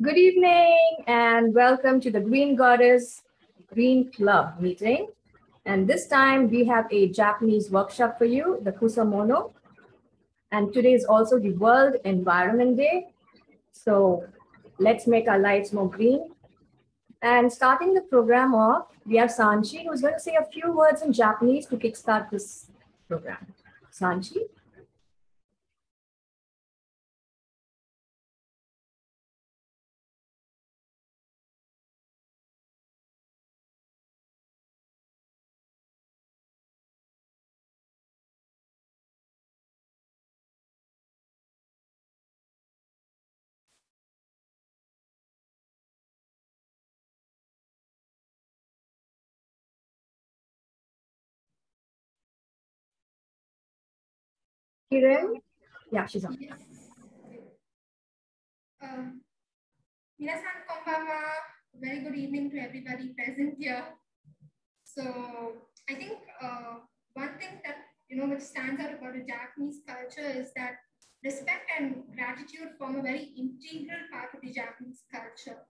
Good evening and welcome to the Green Goddess Green Club meeting. And this time we have a Japanese workshop for you, the Kusamono. And today is also the World Environment Day. So let's make our lives more green. And starting the program off, we have Sanchi, who's going to say a few words in Japanese to kickstart this program. Sanchi? キレン? Yeah, she's on. Yes. 皆さんこんばんは. Very good evening to everybody present here. So I think one thing that which stands out about the Japanese culture is that respect and gratitude form a very integral part of the Japanese culture.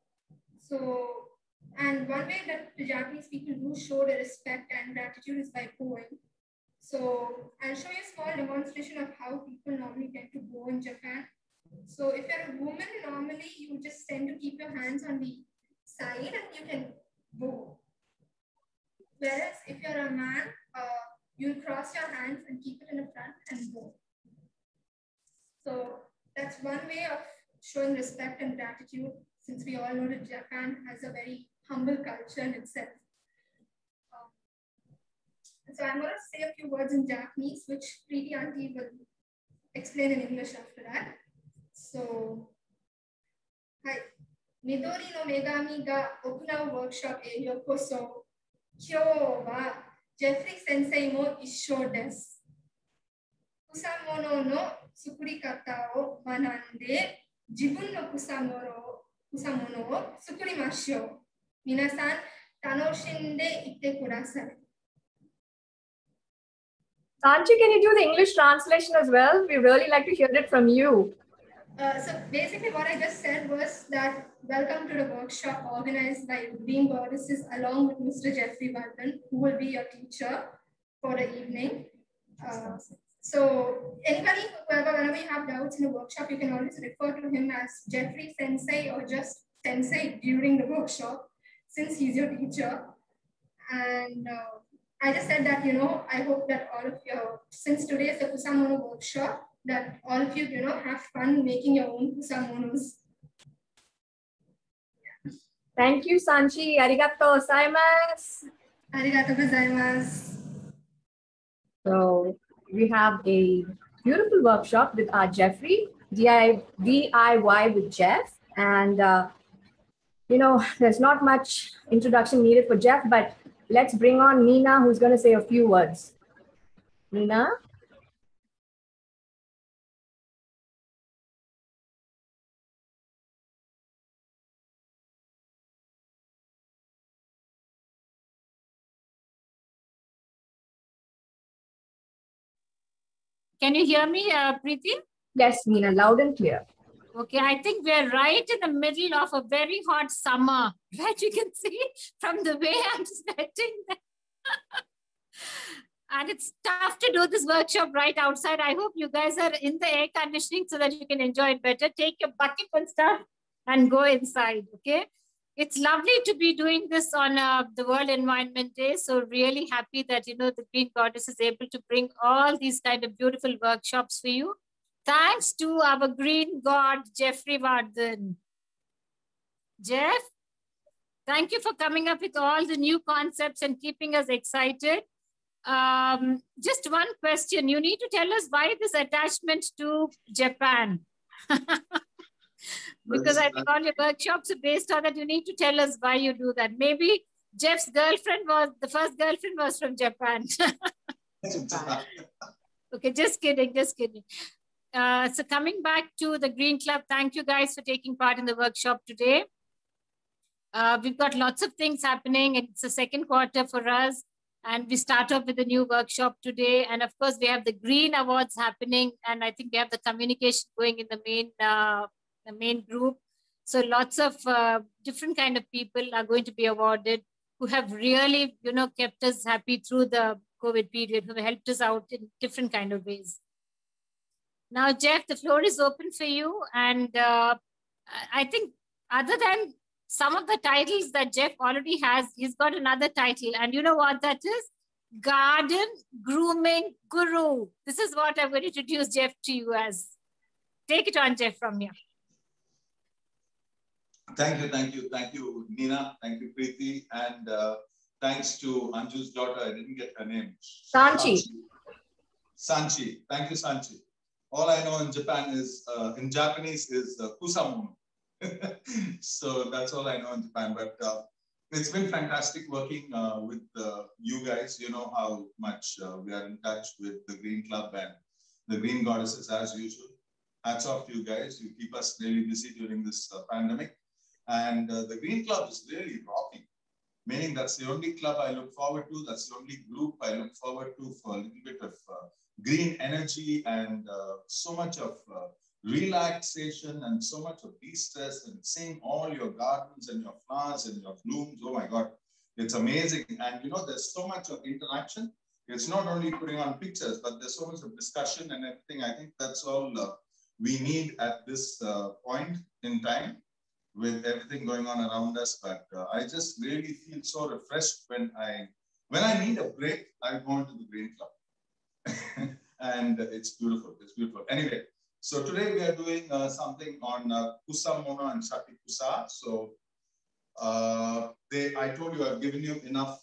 So, and one way that the Japanese people do show their respect and gratitude is by bowing. So I'll show you a small demonstration of how people normally tend to bow in Japan. So if you're a woman, normally you just tend to keep your hands on the side and you can bow. Whereas if you're a man, you'll cross your hands and keep it in the front and bow. So that's one way of showing respect and gratitude, since we all know that Japan has a very humble culture in itself. So I'm going to say a few words in Japanese, which Preeti Auntie will explain in English after that. So, hi. Midori no Megami ga okunau workshop e yokoso. Kyou wa Jeffrey Sensei mo issho desu. Kusamono no tsukurikata o manande, jibun no kusamono o tsukurimashou. Minasan, tanoshinde itte kudasai. Sanchi, can you do the English translation as well? We really like to hear it from you. So basically what I just said was that welcome to the workshop organized by Green Goddesses along with Mr. Jeffrey Walton, who will be your teacher for the evening. So anybody, whenever you have doubts in the workshop, you can always refer to him as Jeffrey Sensei or just Sensei during the workshop, since he's your teacher. And I just said that, I hope that all of you, since today is the Kusamono workshop, that all of you, have fun making your own Kusamonos. Thank you, Sanchi. Arigato gozaimasu. Arigato gozaimasu. So we have a beautiful workshop with our Jeffrey, DIY with Jeff. And, there's not much introduction needed for Jeff, but let's bring on Nina, who's going to say a few words. Nina? Can you hear me, Preeti? Yes, Nina, loud and clear. Okay, I think we're right in the middle of a very hot summer, right? You can see from the way I'm sweating. And it's tough to do this workshop right outside. I hope you guys are in the air conditioning so that you can enjoy it better. Take your bucket and stuff and go inside, okay? It's lovely to be doing this on the World Environment Day. So really happy that, the Green Goddess is able to bring all these kind of beautiful workshops for you. Thanks to our green god, Jeffrey Walton. Jeff, thank you for coming up with all the new concepts and keeping us excited. Just one question. You need to tell us why this attachment to Japan. Because I think all your workshops are based on that. You need to tell us why you do that. Maybe Jeff's the first girlfriend was from Japan. Okay, just kidding. So coming back to the Green Club, thank you guys for taking part in the workshop today. We've got lots of things happening. It's the second quarter for us. And we start off with a new workshop today. And of course, we have the Green Awards happening. And I think we have the communication going in the main group. So lots of different kind of people are going to be awarded who have really, kept us happy through the COVID period, who have helped us out in different kind of ways. Now, Jeff, the floor is open for you. And I think other than some of the titles that Jeff already has, he's got another title. And you know what that is? Garden Grooming Guru. This is what I'm going to introduce Jeff to you as. Take it on, Jeff, from here. Thank you, Nina. Thank you, Preeti. And thanks to Anju's daughter. I didn't get her name. Sanchi. Sanchi. Thank you, Sanchi. All I know in Japan is, in Japanese is kusamono. So that's all I know in Japan. But it's been fantastic working with you guys. You know how much we are in touch with the Green Club and the Green Goddesses as usual. Hats off to you guys. You keep us really busy during this pandemic. And the Green Club is really rocking, meaning that's the only club I look forward to. That's the only group I look forward to for a little bit of green energy and so much of relaxation and so much of de-stress and seeing all your gardens and your flowers and your blooms. Oh my God, it's amazing. And you know, there's so much of interaction. It's not only putting on pictures, but there's so much of discussion and everything. I think that's all we need at this point in time with everything going on around us. But I just really feel so refreshed when I need a break, I go into the Green Club. And it's beautiful. It's beautiful. Anyway, so today we are doing something on Kusamono and Shakti Kusa. So I told you I've given you enough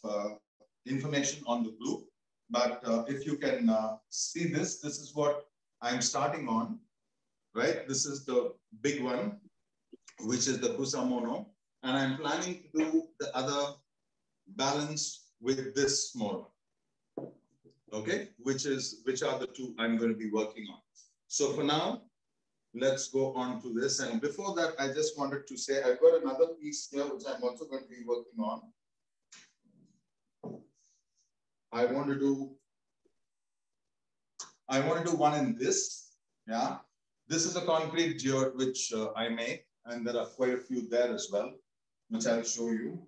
information on the group. But if you can see this is what I'm starting on, right? This is the big one, which is the Kusamono. And I'm planning to do the other balance with this smaller. Okay, which are the two I'm going to be working on. So for now, let's go on to this. And before that, I just wanted to say I've got another piece here which I'm also going to be working on. I want to do one in this. Yeah, this is a concrete geode which I make, and there are quite a few there as well, which I'll show you.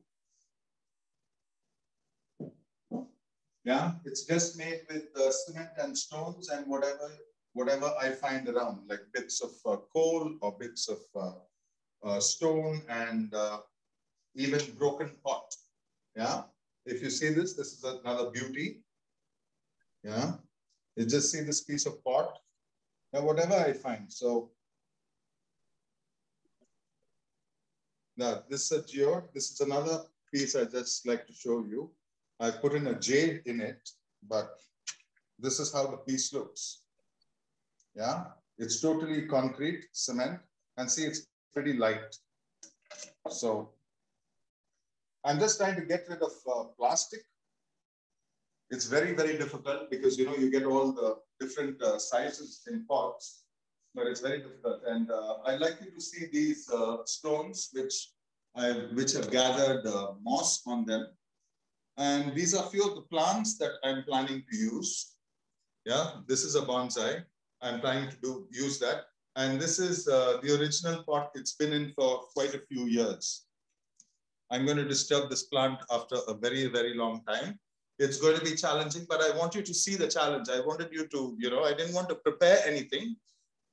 Yeah, it's just made with cement and stones and whatever I find around, like bits of coal or bits of stone and even broken pot. Yeah, if you see this is another beauty. Yeah, you just see this piece of pot. Yeah, whatever I find. So now this is a geode. This is another piece I just like to show you. I put in a jade in it, but this is how the piece looks. Yeah, it's totally concrete, cement, and see, it's pretty light. So I'm just trying to get rid of plastic. It's very, very difficult because, you know, you get all the different sizes in pots, but it's very difficult. And I'd like you to see these stones, which have gathered moss on them. And these are a few of the plants that I'm planning to use. Yeah, this is a bonsai. I'm planning to use that. And this is the original pot. It's been in for quite a few years. I'm going to disturb this plant after a very, very long time. It's going to be challenging, but I want you to see the challenge. I wanted you to, you know, I didn't want to prepare anything.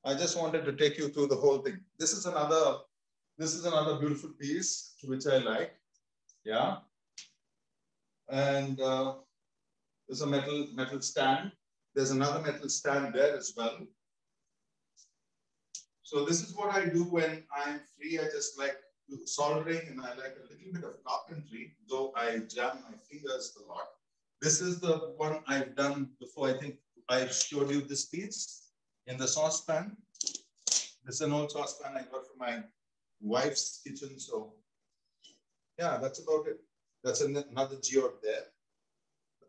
I just wanted to take you through the whole thing. This is another beautiful piece, which I like. Yeah. And there's a metal stand. There's another metal stand there as well. So this is what I do when I'm free. I just like soldering and I like a little bit of carpentry, though I jam my fingers a lot. This is the one I've done before. I think I showed you this piece in the saucepan. This is an old saucepan I got from my wife's kitchen. So yeah, that's about it. That's another geode there.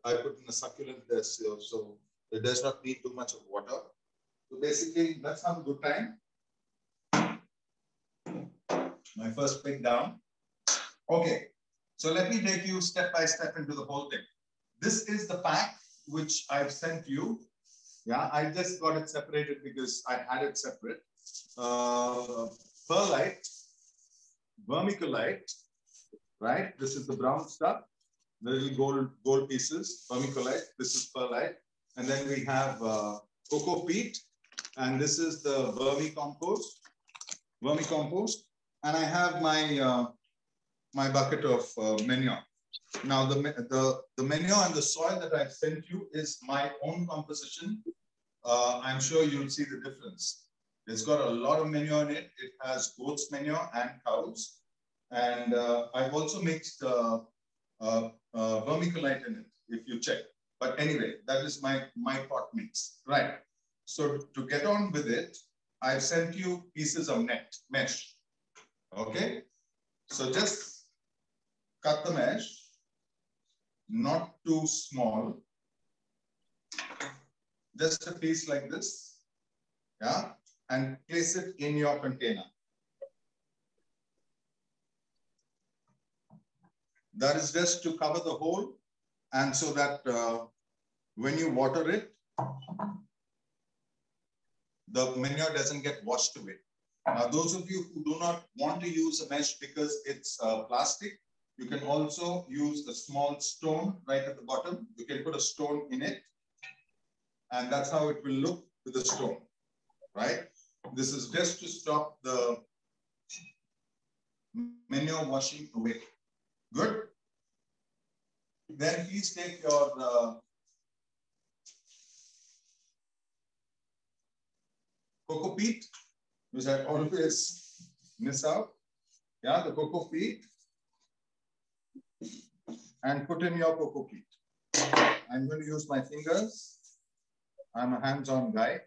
I put in a succulent there, so it does not need too much of water. So basically, let's have a good time. My first pick down. Okay, so let me take you step by step into the whole thing. This is the pack which I've sent you. Yeah, I just got it separated because I had it separate. Perlite, vermiculite, right? This is the brown stuff, the little gold pieces, vermiculite. This is perlite. And then we have coco peat, and this is the vermicompost. And I have my my bucket of manure. Now the manure and the soil that I sent you is my own composition. I'm sure you'll see the difference. It's got a lot of manure in it. It has goat's manure and cows. And I've also mixed vermiculite in it, if you check. But anyway, that is my pot mix. Right. So to get on with it, I've sent you pieces of mesh. Okay. So just cut the mesh, not too small. Just a piece like this. Yeah. And place it in your container. That is just to cover the hole, and so that when you water it, the manure doesn't get washed away. Now, those of you who do not want to use a mesh because it's plastic, you can also use a small stone right at the bottom. You can put a stone in it, and that's how it will look with the stone, right? This is just to stop the manure washing away. Good. Then please take your coco peat, which I always miss out. Yeah, the coco peat, and put in your coco peat. I'm going to use my fingers. I'm a hands-on guy.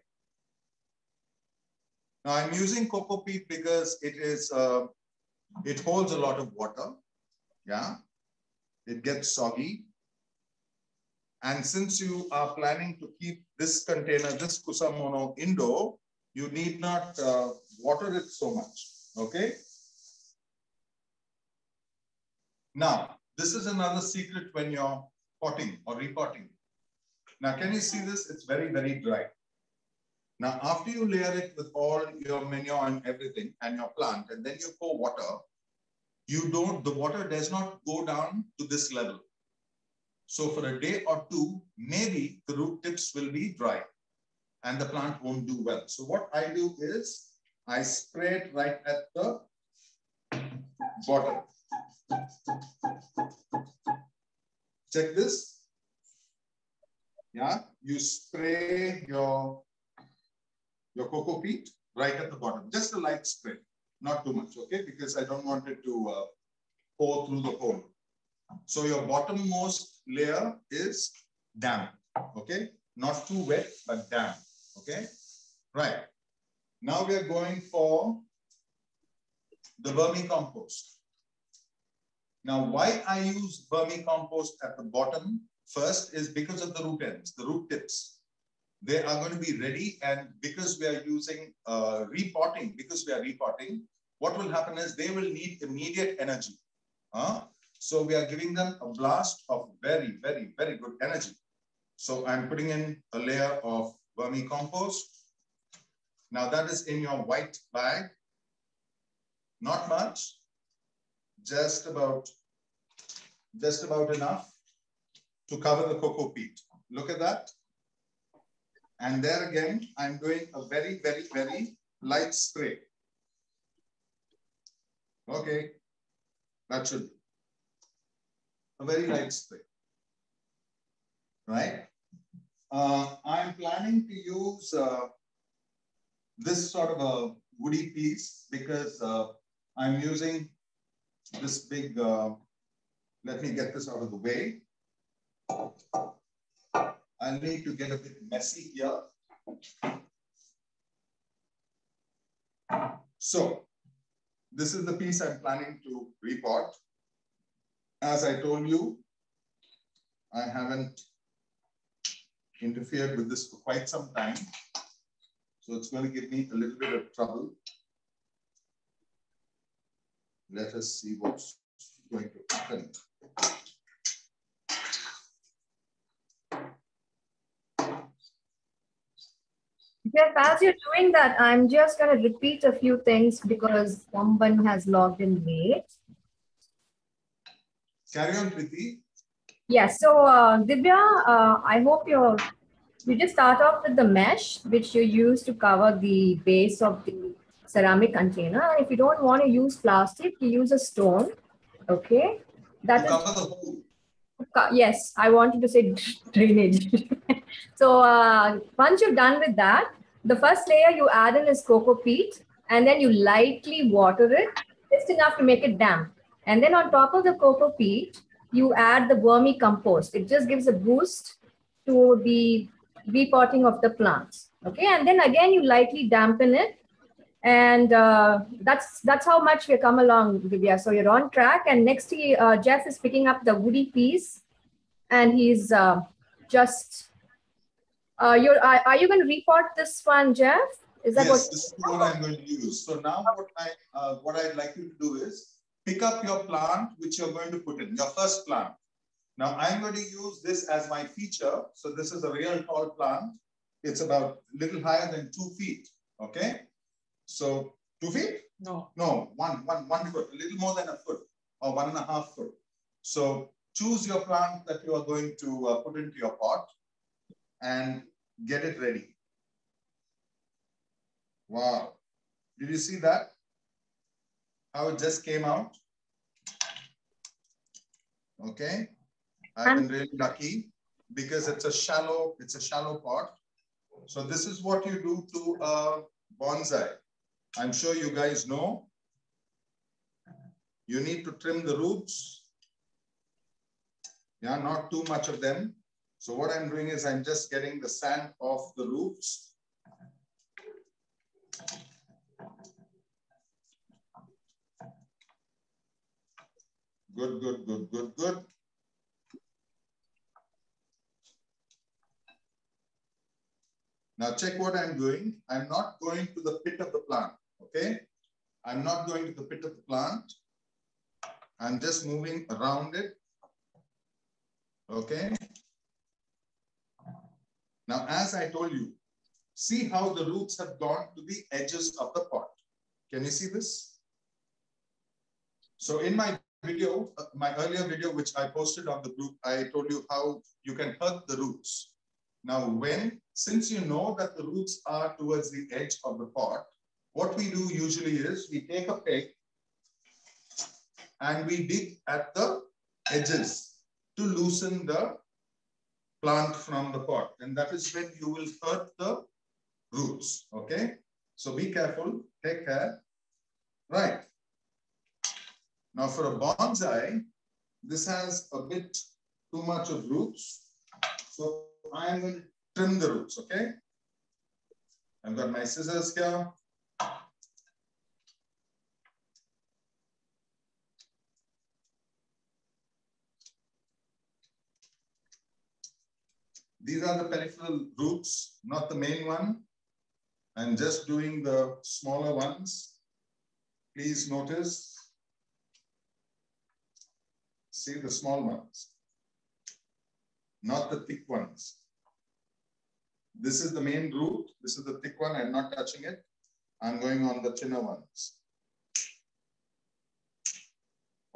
Now I'm using coco peat because it is it holds a lot of water. Yeah, it gets soggy. And since you are planning to keep this container, this Kusamono indoor, you need not water it so much. Okay. Now, this is another secret when you're potting or repotting. Now, can you see this? It's very, very dry. Now, after you layer it with all your manure and everything and your plant, and then you pour water, the water does not go down to this level. So for a day or two, maybe the root tips will be dry and the plant won't do well. So what I do is I spray it right at the bottom. Check this. Yeah, you spray your coco peat right at the bottom. Just a light spray, not too much, okay? Because I don't want it to pour through the hole. So your bottommost layer is damp, okay? Not too wet, but damp, okay? Right. Now we are going for the vermicompost. Now, why I use vermicompost at the bottom first is because of the root ends, the root tips. They are going to be ready, and because we are using repotting, what will happen is they will need immediate energy. So we are giving them a blast of very, very, very good energy. So I'm putting in a layer of vermicompost. Now that is in your white bag. Not much, just about enough to cover the coco peat. Look at that. And there again, I'm doing a very, very, very light spray. Okay, that should be a very light spray, right? I'm planning to use this sort of a woody piece because I'm using this big, let me get this out of the way. I need to get a bit messy here. So this is the piece I'm planning to repot. As I told you, I haven't interfered with this for quite some time. So it's going to give me a little bit of trouble. Let us see what's going to happen. Jeff, as you're doing that, I'm just going to repeat a few things because someone has logged in late. Carry on, Preeti. Yes. So, Divya, I hope you just start off with the mesh, which you use to cover the base of the ceramic container. If you don't want to use plastic, you use a stone. Okay. That is cover the whole. Yes, I wanted to say drainage. So once you're done with that, the first layer you add in is cocoa peat, and then you lightly water it, just enough to make it damp. And then on top of the cocoa peat, you add the vermicompost. It just gives a boost to the repotting of the plants. Okay, and then again you lightly dampen it, and that's how much we come along, Divya. So you're on track. And next, Jeff is picking up the woody piece, and he's just. Are you going to report this one, Jeff? Is that yes, this is what I'm going to use. So now what I'd like you to do is pick up your plant which you're going to put in, your first plant. Now I'm going to use this as my feature. So this is a real tall plant. It's about a little higher than 2 feet. Okay. So 2 feet? No, one foot, a little more than a foot or 1.5 foot. So choose your plant that you are going to put into your pot and get it ready. Wow. Did you see that? How it just came out? Okay. I've been really lucky because it's a shallow pot. So this is what you do to a bonsai. I'm sure you guys know. You need to trim the roots. Yeah, not too much of them. So what I'm doing is I'm just getting the sand off the roots. Good, good, good, good, good. Now check what I'm doing. I'm not going to the pit of the plant, okay? I'm not going to the pit of the plant. I'm just moving around it, okay? Now, as I told you, see how the roots have gone to the edges of the pot. Can you see this? So in my video, my earlier video, which I posted on the group, I told you how you can hurt the roots. Now, since you know that the roots are towards the edge of the pot, what we do usually is we take a peg and we dig at the edges to loosen the plant from the pot. And that is when you will hurt the roots, okay? So be careful, take care. Right. Now for a bonsai, this has a bit too much of roots. So I am going to trim the roots, okay? I've got my scissors here. These are the peripheral roots, not the main one. I'm just doing the smaller ones. Please notice. See the small ones, not the thick ones. This is the main root. This is the thick one. I'm not touching it. I'm going on the thinner ones.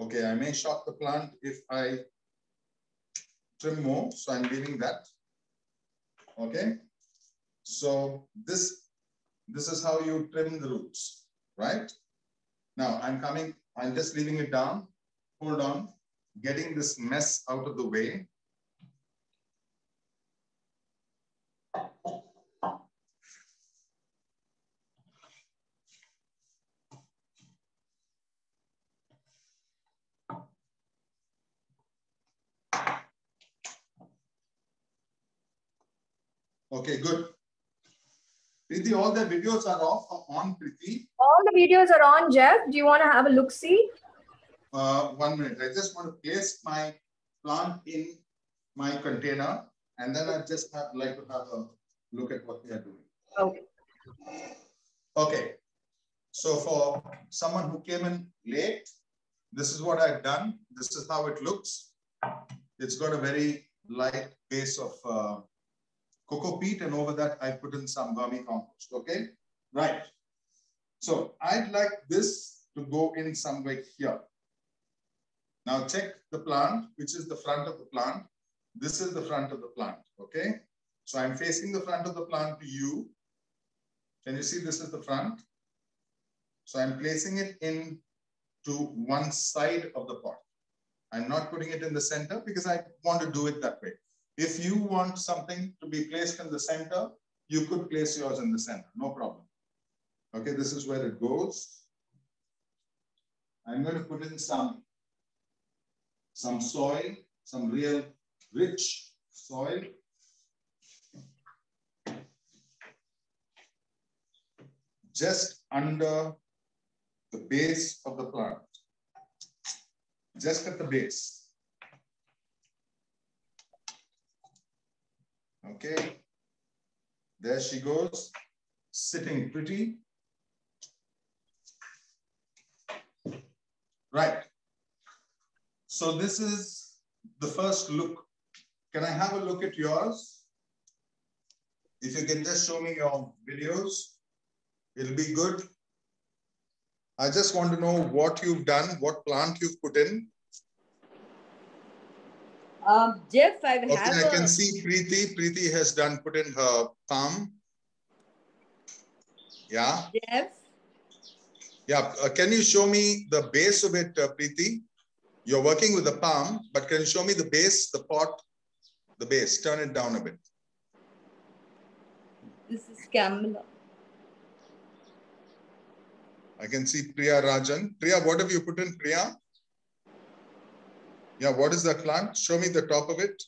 Okay, I may shock the plant if I trim more. So I'm leaving that. Okay. So this is how you trim the roots, right? Now I'm just leaving it down. Hold on. Getting this mess out of the way. Okay, good. Preeti, all the videos are off or on, Preeti? All the videos are on, Jeff. Do you want to have a look-see? 1 minute. I just want to place my plant in my container, and then I just like to have a look at what we are doing. Okay. Okay. So for someone who came in late, this is what I've done. This is how it looks. It's got a very light base of coco peat, and over that I put in some vermicompost. Okay, right. So I'd like this to go in somewhere here. Now check the plant, which is the front of the plant. This is the front of the plant. Okay, so I'm facing the front of the plant to you. Can you see this is the front? So I'm placing it in to one side of the pot. I'm not putting it in the center because I want to do it that way. If you want something to be placed in the center, you could place yours in the center, no problem. Okay, this is where it goes. I'm going to put in some soil, some real rich soil. Just under the base of the plant. Just at the base. Okay. There she goes, sitting pretty. Right. So this is the first look. Can I have a look at yours? If you can just show me your videos, it'll be good. I just want to know what you've done, what plant you've put in. Jeff, I can see Preeti. Preeti has put in her palm. Yeah. Jeff? Yeah. Can you show me the base of it, Preeti? You're working with the palm, but can you show me the base, the pot, the base? Turn it down a bit. This is Kamala. I can see Priya Rajan. Priya, what have you put in, Priya? Yeah, what is that plant? Show me the top of it.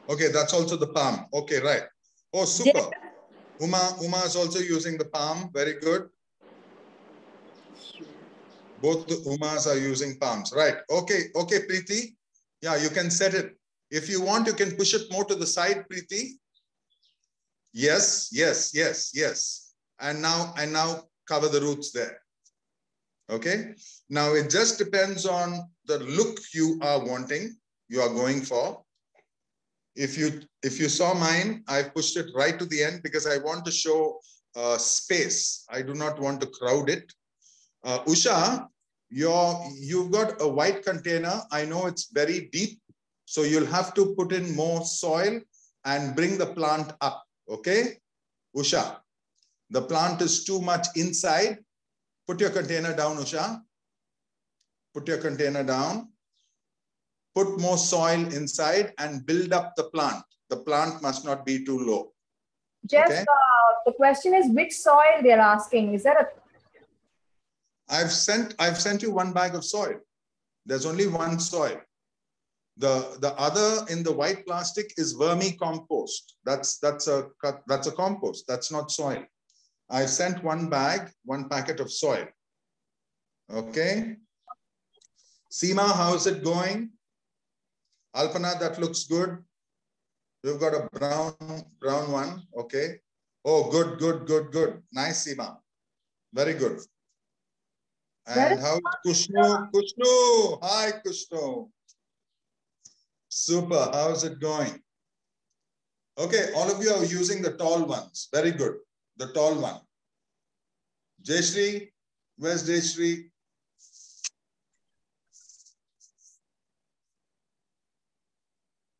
Okay, that's also the palm. Okay, right. Oh, super. Yeah. Uma is also using the palm. Very good. Both the Umas are using palms. Right. Okay, okay, Preeti. Yeah, you can set it. If you want, you can push it more to the side, Preeti. Yes, yes, yes, yes. And now cover the roots there. Okay. Now it just depends on the look you are wanting, you are going for. If you saw mine, I pushed it right to the end because I want to show space. I do not want to crowd it. Usha, you've got a white container. I know it's very deep, so you'll have to put in more soil and bring the plant up. Okay, Usha, the plant is too much inside. Put your container down, Usha. Put your container down. Put more soil inside and build up the plant. The plant must not be too low. Jeff, okay? The question is which soil they're asking. Is there a... I've sent you one bag of soil. There's only one soil. The other in the white plastic is vermicompost. That's a compost. That's not soil. I sent one bag, one packet of soil. Okay. Seema, how's it going? Alpana, that looks good. We've got a brown one. Okay. Oh, good, good, good, good. Nice, Seema. Very good. And how's Kushnu? Kushnu, hi Kushnu. Super, how's it going? Okay, all of you are using the tall ones. Very good. The tall one. Jayashree, where's Jayashree?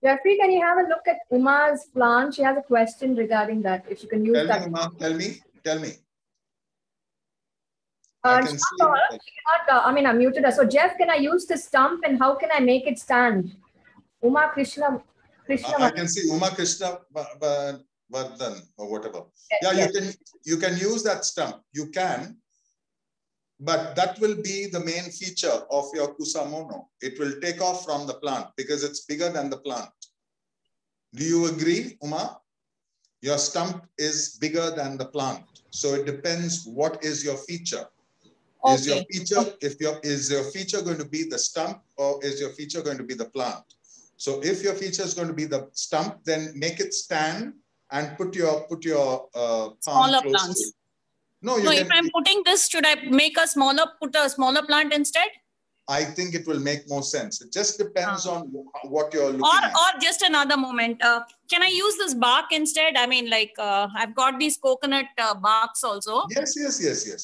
Jeffrey, can you have a look at Uma's plant? She has a question regarding that. If you can use Tell that. me, Uma, tell me. I mean, I muted her. So Jeff, can I use the stump and how can I make it stand? Uma Krishna. I can see Uma Krishna Vardhan or whatever. Yeah, yes. You can use that stump. You can, but that will be the main feature of your Kusamono. It will take off from the plant because it's bigger than the plant. Do you agree, Uma? Your stump is bigger than the plant. So it depends what is your feature. Okay. Is your feature going to be the stump or is your feature going to be the plant? So if your feature is going to be the stump, then make it stand and put your palm smaller close plants. To it. No, if I'm putting this, should I make put a smaller plant instead? I think it will make more sense. It just depends on what you're looking at. Or just another moment. Can I use this bark instead? I mean, like I've got these coconut barks also. Yes.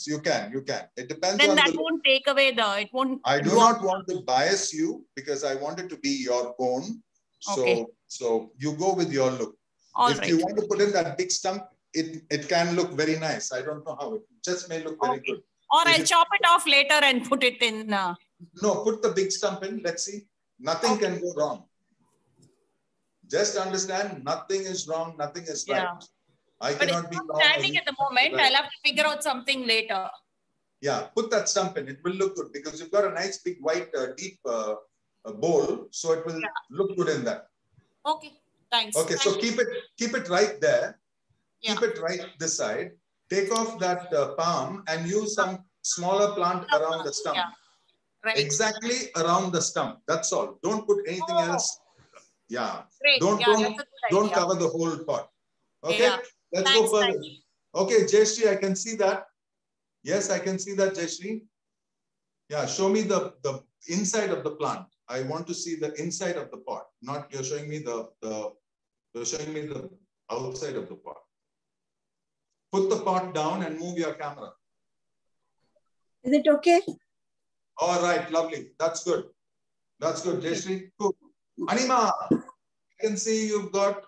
You can. It depends then on that won't take away it won't. I do not want to bias you because I want it to be your own. Okay. So you go with your look. If you want to put in that big stump, it can look very nice. I don't know how it just may look very good. Or I'll chop it off later and put it in. No, put the big stump in. Let's see. Nothing can go wrong. Just understand, nothing is wrong. Nothing is right. I cannot be wrong. Standing at the moment, I'll have to figure out something later. Yeah, put that stump in. It will look good because you've got a nice big white deep bowl, so it will look good in that. Okay, thanks. Okay, so keep it right there. Yeah. Keep it right this side. Take off that palm and use some smaller plant around the stump. Yeah. Right. Exactly around the stump. That's all. Don't put anything else. Yeah. Great. Don't cover the whole pot. Okay. Yeah. Let's go further. Okay, Jayashree, I can see that. Yes, I can see that, Jayashree. Yeah, show me the inside of the plant. I want to see the inside of the pot. Not you're showing me you're showing me the outside of the pot. Put the pot down and move your camera. Is it okay? All right, lovely. That's good. That's good, Jayashree. Cool. Anima, I can see you've got,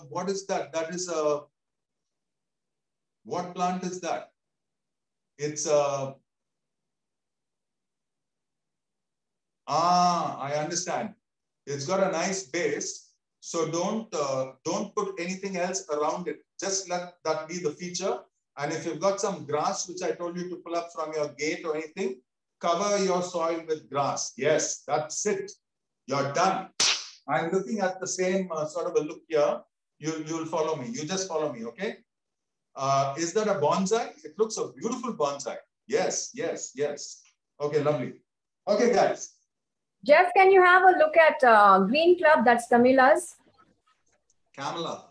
what is that? That is what plant is that? It's I understand. It's got a nice base. So don't put anything else around it. Just let that be the feature. And if you've got some grass, which I told you to pull up from your gate or anything, cover your soil with grass. Yes, that's it. You're done. I'm looking at the same sort of a look here. You'll follow me. You just follow me, okay? Is that a bonsai? It looks a beautiful bonsai. Yes. Okay, lovely. Okay, guys. Jeff, can you have a look at Green Club? That's Camilla's. Camilla.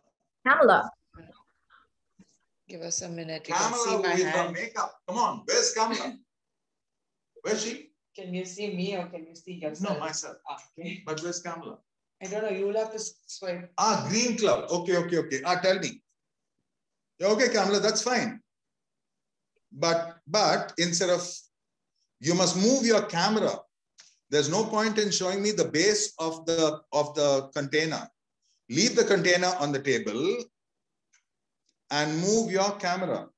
Give us a minute. Camilla with the makeup. Come on, where's Camilla? Where's she? Can you see me or can you see yourself? No, myself. Okay. But where's Camilla? I don't know. You will have to swipe. Green Club. Okay. Tell me. Okay, Camilla, that's fine. But instead of, you must move your camera. There's no point in showing me the base of the container. Leave the container on the table and move your camera.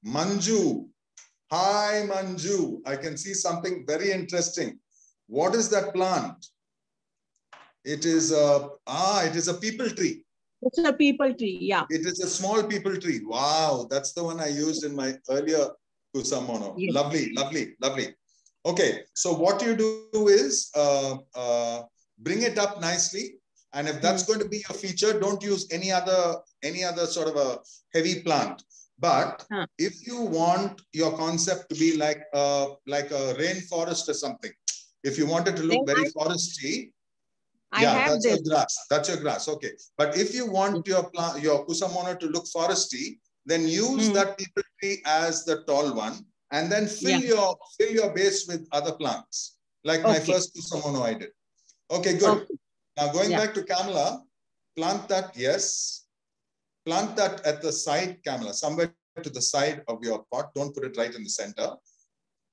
Manju. Hi, Manju. I can see something very interesting. What is that plant? It is a peepal tree. It's a peepal tree, yeah. It is a small peepal tree. Wow, that's the one I used in my earlier Kusamono. Yes. Lovely. Okay, so what you do is bring it up nicely. And if that's going to be a feature, don't use any other sort of a heavy plant. But if you want your concept to be like a rainforest or something, if you want it to look very foresty, that's your grass. That's your grass. Okay. But if you want your Kusamono to look foresty, then use that peepal tree as the tall one, and then fill your base with other plants, like my first Kusamono I did. Okay, good. Okay. Now going back to Camilla, plant that. Yes. Plant that at the side, Camilla, somewhere to the side of your pot. Don't put it right in the center,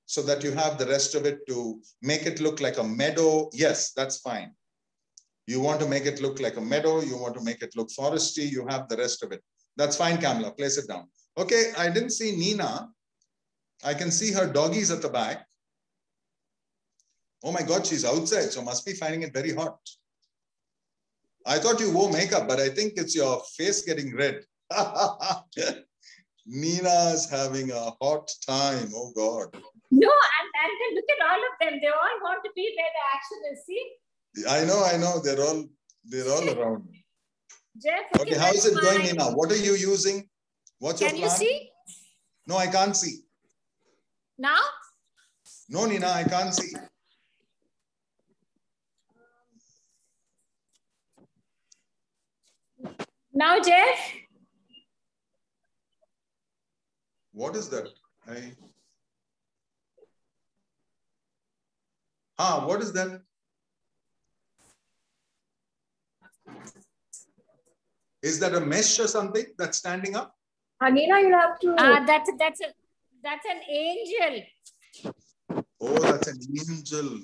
so that you have the rest of it to make it look like a meadow. Yes, that's fine. You want to make it look like a meadow. You want to make it look foresty. You have the rest of it. That's fine, Camilla. Place it down. Okay, I didn't see Nina. I can see her doggies at the back. Oh my God, she's outside, so must be finding it very hot. I thought you wore makeup, but I think it's your face getting red. Nina's having a hot time. Oh God. No, and then look at all of them. They all want to be where the action is. See? I know. They're all around. Jeff, okay, how is it going, Nina? What are you using? What's your plan? Can you see? No, I can't see. Now? No, Nina, I can't see. Now, Jeff? What is that? What is that? Is that a mesh or something that's standing up? Nina, you'll have to. That's an angel. Oh, that's an angel.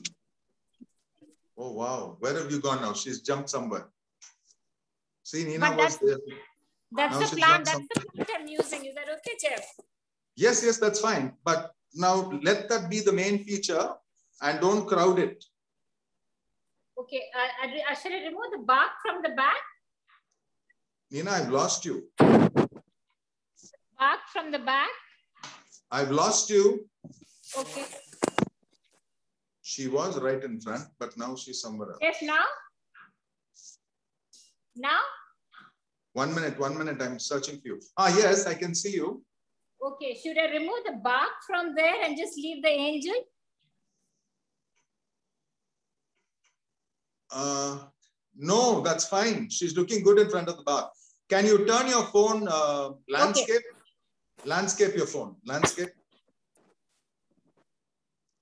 Oh, wow. Where have you gone now? She's jumped somewhere. See, Nina was there. That's now the plant. That's the plant I'm using. Is that okay, Jeff? Yes, yes, that's fine. But now let that be the main feature and don't crowd it. Okay. Shall I remove the bark from the back? Nina, I've lost you. Bark from the back? I've lost you. Okay. She was right in front, but now she's somewhere else. Yes, now? Now? 1 minute, 1 minute. I'm searching for you. Yes, I can see you. Okay. Should I remove the bark from there and just leave the angel? No, that's fine. She's looking good in front of the bark. Can you turn your phone landscape? Okay. Landscape your phone. Landscape.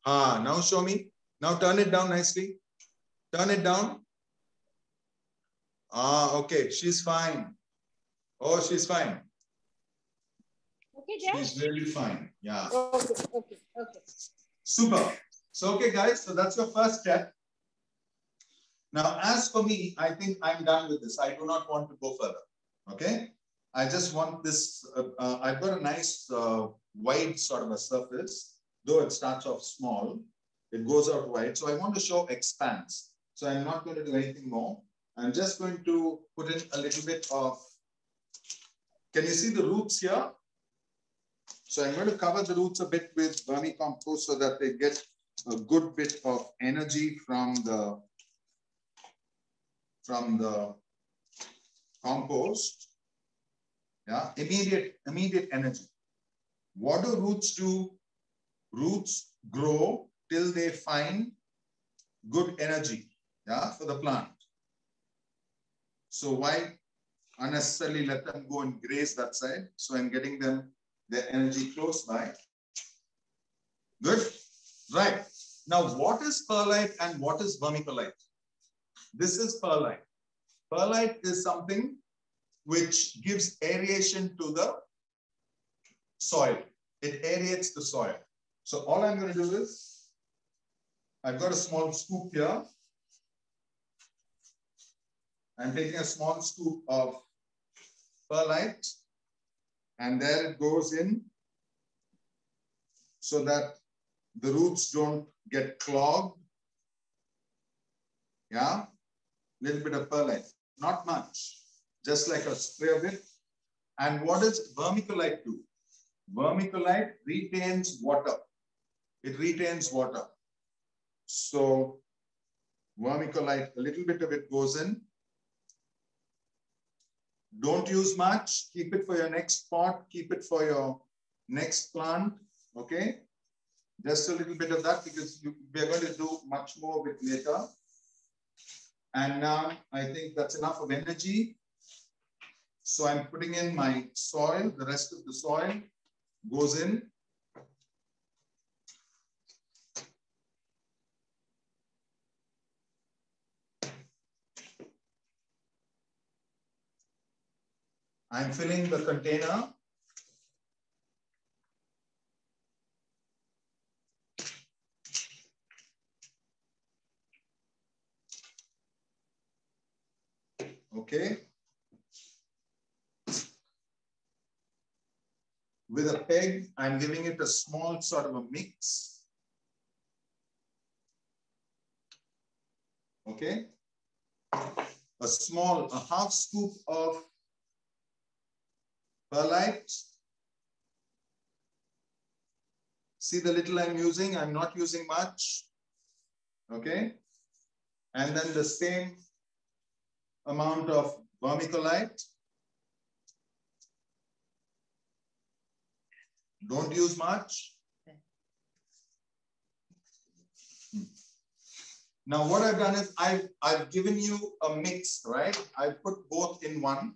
Now show me. Now turn it down nicely. Turn it down. Okay. She's fine. Oh, she's fine. Okay, Jeff? She's really fine. Yeah. Okay. Super. So, okay, guys. So that's your first step. Now, as for me, I think I'm done with this. I do not want to go further. Okay. I just want this. I've got a nice wide sort of a surface, though it starts off small. It goes out wide. So I want to show expanse. So I'm not going to do anything more. I'm just going to put in a little bit of, can you see the roots here? So I'm going to cover the roots a bit with vermicompost so that they get a good bit of energy from the compost. Yeah, immediate energy. What do roots do? Roots grow till they find good energy, yeah, for the plant. So why unnecessarily let them go and graze that side? So I'm getting them their energy close by. Good. Right. Now, what is perlite and what is vermiculite? This is perlite. Perlite is something which gives aeration to the soil. It aerates the soil. So all I'm going to do is, I've got a small scoop here. I'm taking a small scoop of perlite, and there it goes in so that the roots don't get clogged. Yeah, little bit of perlite, not much, just like a spray of it. And what does vermiculite do? Vermiculite retains water. It retains water. So vermiculite, a little bit of it goes in. Don't use much. Keep it for your next pot. Keep it for your next plant. Okay. Just a little bit of that because we are going to do much more with later. And now I think that's enough of energy. So I'm putting in my soil. The rest of the soil goes in. I'm filling the container. Okay. With a peg, I'm giving it a small sort of a mix. Okay. A half scoop of perlite. See the little I'm using? I'm not using much. Okay. And then the same amount of vermiculite. Don't use much. Now what I've done is I've given you a mix, right? I put both in one.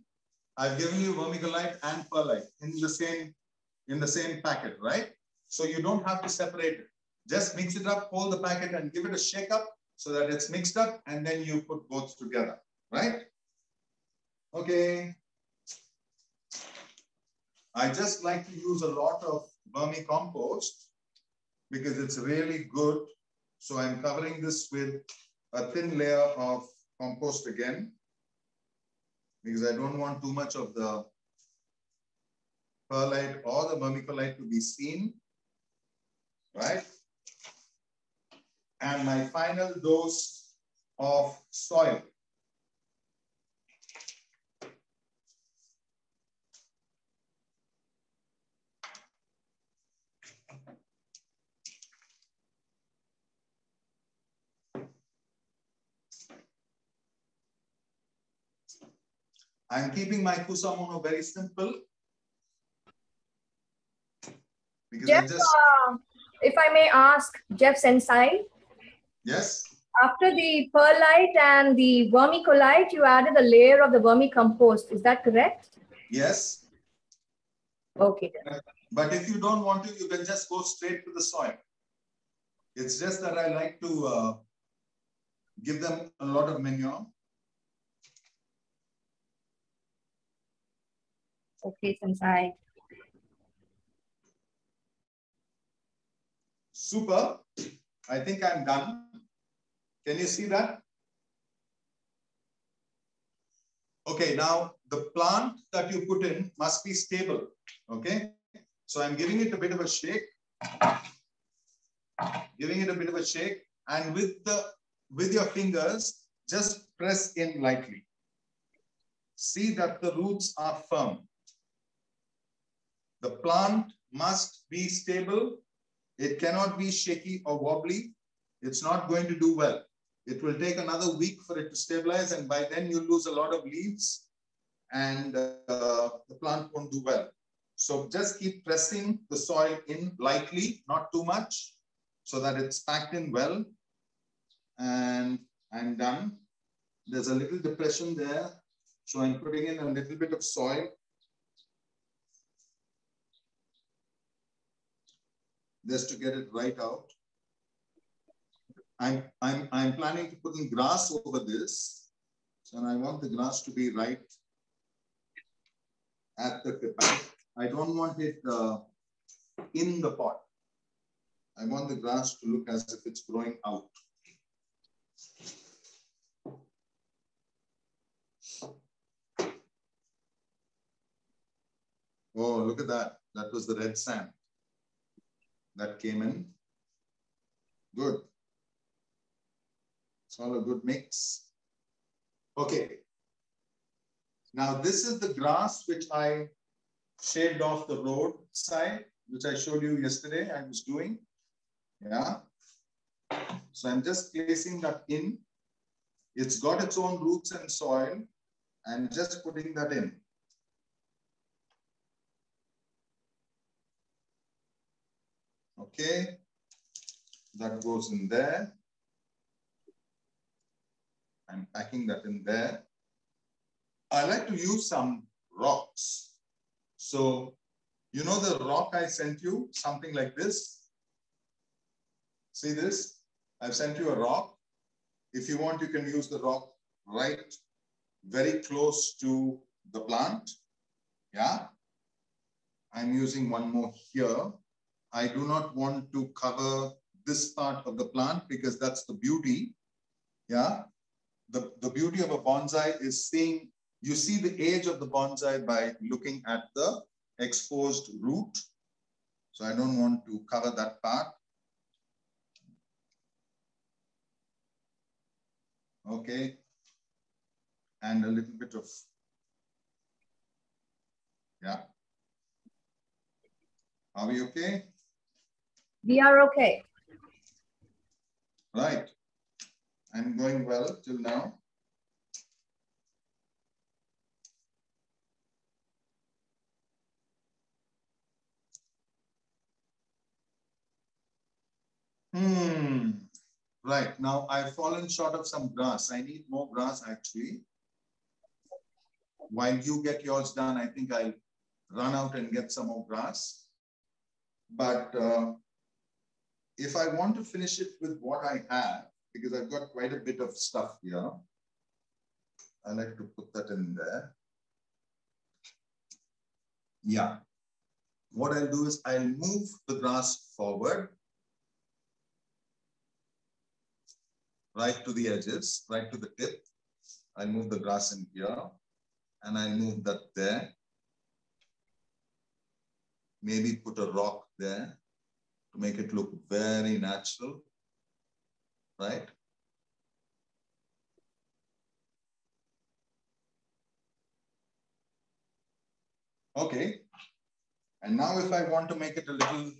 I've given you vermiculite and perlite in the same packet, right? So you don't have to separate it. Just mix it up, hold the packet and give it a shake up so that it's mixed up, and then you put both together, right? Okay. I just like to use a lot of vermicompost because it's really good. So I'm covering this with a thin layer of compost again, because I don't want too much of the perlite or the vermiculite to be seen, right? And my final dose of soil. I'm keeping my Kusamono very simple. Because Jeff, I just... if I may ask, Jeff Sensai. Yes. After the perlite and the vermiculite, you added a layer of the vermicompost. Is that correct? Yes. Okay. But if you don't want to, you can just go straight to the soil. It's just that I like to give them a lot of manure. Okay, Sensai. Super. I think I'm done. Can you see that? Okay, now the plant that you put in must be stable. Okay, so I'm giving it a bit of a shake. Giving it a bit of a shake, and with your fingers, just press in lightly. See that the roots are firm. The plant must be stable. It cannot be shaky or wobbly. It's not going to do well. It will take another week for it to stabilize, and by then you lose a lot of leaves and the plant won't do well. So just keep pressing the soil in lightly, not too much, so that it's packed in well. And I'm done. There's a little depression there, so I'm putting in a little bit of soil. Just to get it right out. I'm planning to put in grass over this. So I want the grass to be right at the tip. I don't want it in the pot. I want the grass to look as if it's growing out. Oh, look at that. That was the red sand that came in. Good. It's all a good mix. Okay. Now this is the grass which I shaved off the road side, which I showed you yesterday I was doing. Yeah. So I'm just placing that in. It's got its own roots and soil, and just putting that in. Okay. That goes in there. I'm packing that in there. I like to use some rocks. So, you know the rock I sent you, something like this. See this? I've sent you a rock. If you want, you can use the rock right very close to the plant. Yeah. I'm using one more here. I do not want to cover this part of the plant because that's the beauty. Yeah. The beauty of a bonsai is seeing, you see the age of the bonsai by looking at the exposed root. So I don't want to cover that part. Okay. And a little bit of, yeah. Are we okay? We are okay. Right. I'm going well till now. Right. Now I've fallen short of some grass. I need more grass actually. While you get yours done, I think I'll run out and get some more grass. But if I want to finish it with what I have, because I've got quite a bit of stuff here, I like to put that in there. Yeah. What I'll do is I'll move the grass forward, right to the edges, right to the tip. I'll move the grass in here and I'll move that there. Maybe put a rock there to make it look very natural, right? Okay. And now if I want to make it a little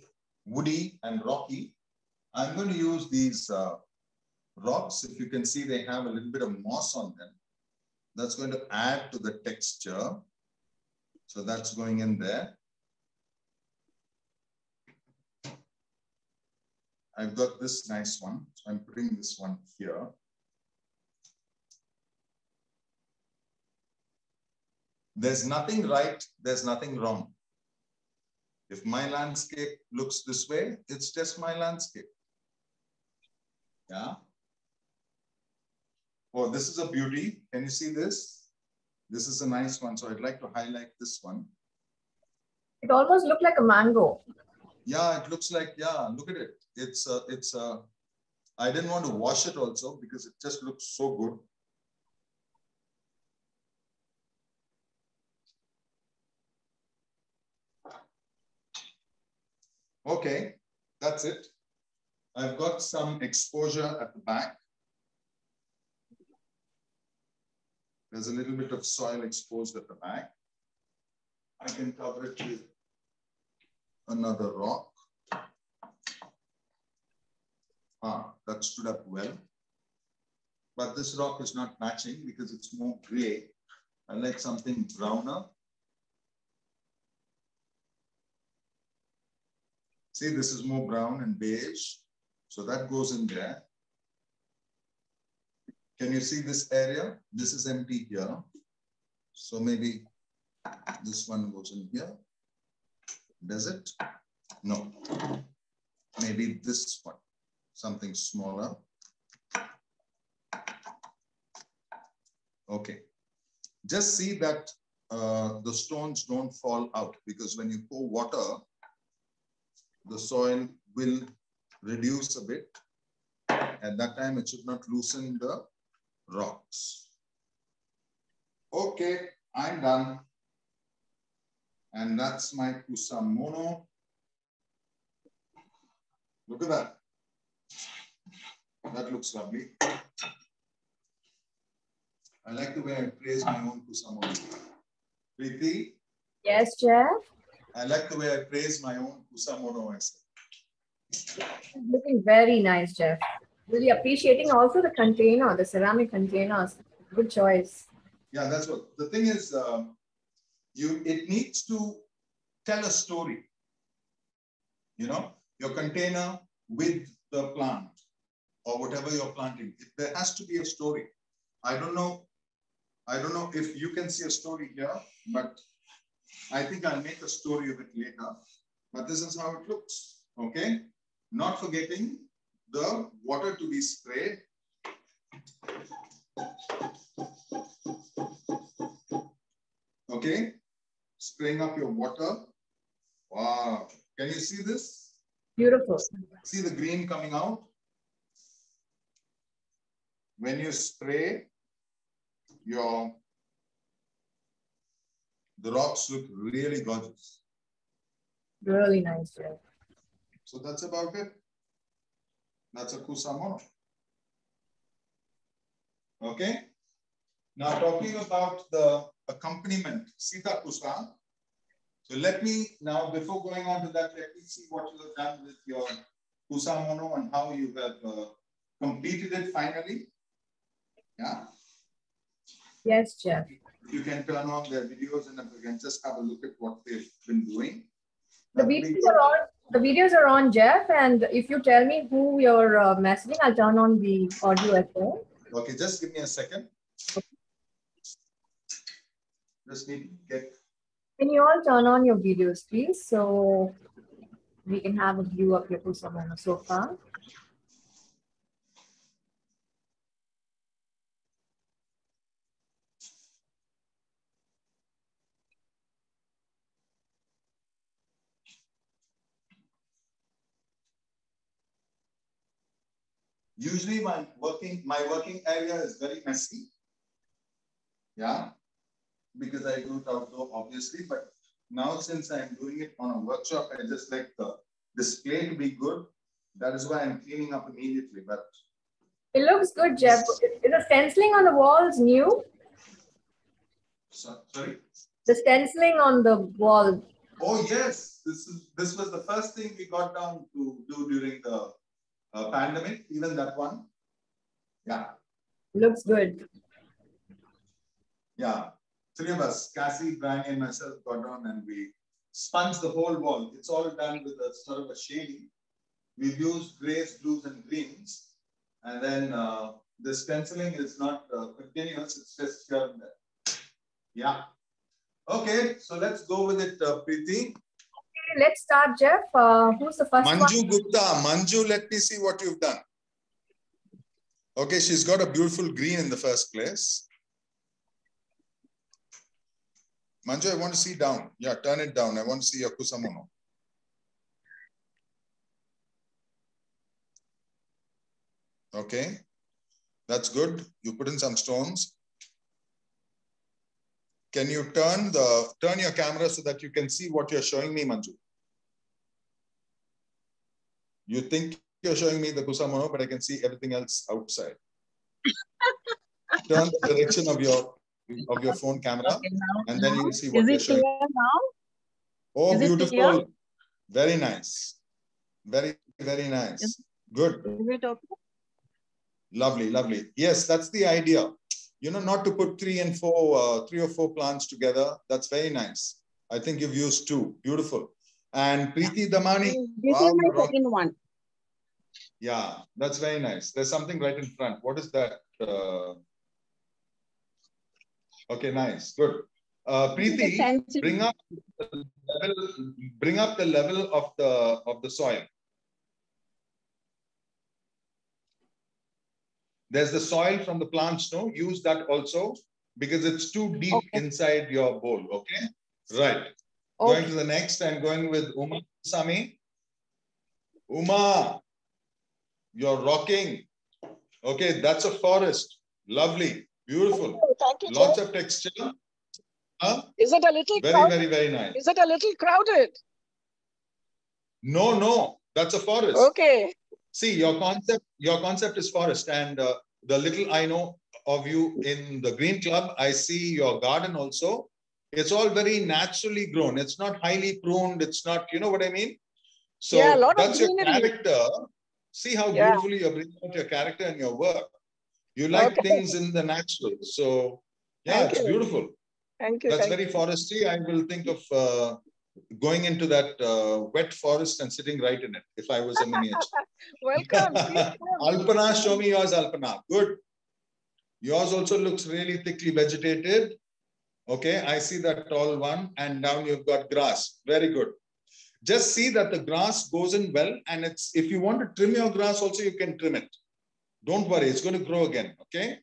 woody and rocky, I'm going to use these rocks. If you can see, they have a little bit of moss on them. That's going to add to the texture. So that's going in there. I've got this nice one. So I'm putting this one here. There's nothing right, there's nothing wrong. If my landscape looks this way, it's just my landscape. Yeah. Oh, this is a beauty. Can you see this? This is a nice one. So I'd like to highlight this one. It almost looked like a mango. Yeah, it looks like, yeah, look at it. I didn't want to wash it also because it just looks so good. Okay, that's it. I've got some exposure at the back. There's a little bit of soil exposed at the back. I can cover it with another rock. That stood up well. But this rock is not matching because it's more gray. I like something browner. See, this is more brown and beige. So that goes in there. Can you see this area? This is empty here. So maybe this one goes in here. Does it? No. Maybe this one, something smaller. Okay. Just see that the stones don't fall out, because when you pour water, the soil will reduce a bit. At that time, it should not loosen the rocks. Okay, I'm done. And that's my Kusamono. Look at that. That looks lovely. I like the way I praise my own Kusamono. Preeti? Yes, Jeff? I like the way I praise my own Kusamono myself. Looking very nice, Jeff. Really appreciating also the container, the ceramic containers. Good choice. Yeah, that's what. The thing is, it needs to tell a story. You know, your container with the plant or whatever you're planting. There has to be a story. I don't know if you can see a story here, but I think I'll make a story of it later. But this is how it looks. Okay. Not forgetting the water to be sprayed. Okay. Spraying up your water. Wow. Can you see this? Beautiful. See the green coming out? When you spray, the rocks look really gorgeous. Really nice, Jeff. So that's about it. That's a Kusamono. Okay. Now talking about the accompaniment, Sita Kusa. So let me now, before going on to that, let me see what you have done with your Kusamono and how you have completed it finally. Yeah. Yes, Jeff. You can turn on their videos and you can just have a look at what they've been doing. The videos are on, Jeff. And if you tell me who you're messaging, I'll turn on the audio as well. Okay, just give me a second. Just need to get. Can you all turn on your videos, please? So we can have a view of your Kusamono so far. Usually my working area is very messy. Yeah, because I do it outdoor, obviously, but now since I'm doing it on a workshop, I just like the display to be good. That is why I'm cleaning up immediately. But it looks good, Jeff. Is the stenciling on the walls new? Sorry? The stenciling on the wall. Oh yes, this was the first thing we got down to do during the pandemic, even that one. Yeah. Looks good. Yeah. Three of us, Cassie, Brian, and myself got down and we sponged the whole wall. It's all done with a sort of a shading. We've used grays, blues, and greens. And then the stenciling is not continuous, it's just here and there. Yeah. Okay, so let's go with it, Preeti. Okay, let's start, Jeff. Who's the first Manju one? Gupta. Manju, let me see what you've done. Okay, she's got a beautiful green in the first place. Manju, I want to see down. Yeah, turn it down. I want to see your Kusamono. Okay, that's good. You put in some stones. Can you turn your camera so that you can see what you're showing me, Manju? You think you're showing me the Kusamono, but I can see everything else outside. Turn the direction of your phone camera, okay, and then you will see what you're showing. Is it clear now? Oh, beautiful. Very nice. Very, very nice. Good. Is it okay? Lovely, lovely. Yes, that's the idea. You know, not to put three or four plants together. That's very nice. I think you've used two. Beautiful. And Preeti Damani. This is my second one. Yeah, that's very nice. There's something right in front. What is that? Okay, nice. Good. Preeti, bring up the level of the soil. There's the soil from the plants, no? Use that also because it's too deep inside your bowl, okay? Right. Going to the next, I'm going with Uma Sami. Uma, you're rocking. Okay, that's a forest. Lovely, beautiful. Thank you, lots of texture. Huh? Is it a little crowded? Very nice. Is it a little crowded? No, that's a forest. Okay. See, your concept is forest, and the little I know of you in the Green Club, I see your garden also. It's all very naturally grown. It's not highly pruned. It's not, you know what I mean? So yeah, that's your character. See how beautifully you're bringing out your character and your work. You like things in the natural. So yeah, it's beautiful. Thank you. That's very foresty. I will think of going into that wet forest and sitting right in it if I was a miniature. Welcome. Alpana, show me yours, Alpana. Good. Yours also looks really thickly vegetated. Okay, I see that tall one, and down you've got grass. Very good. Just see that the grass goes in well, and if you want to trim your grass also, you can trim it. Don't worry, it's going to grow again. Okay,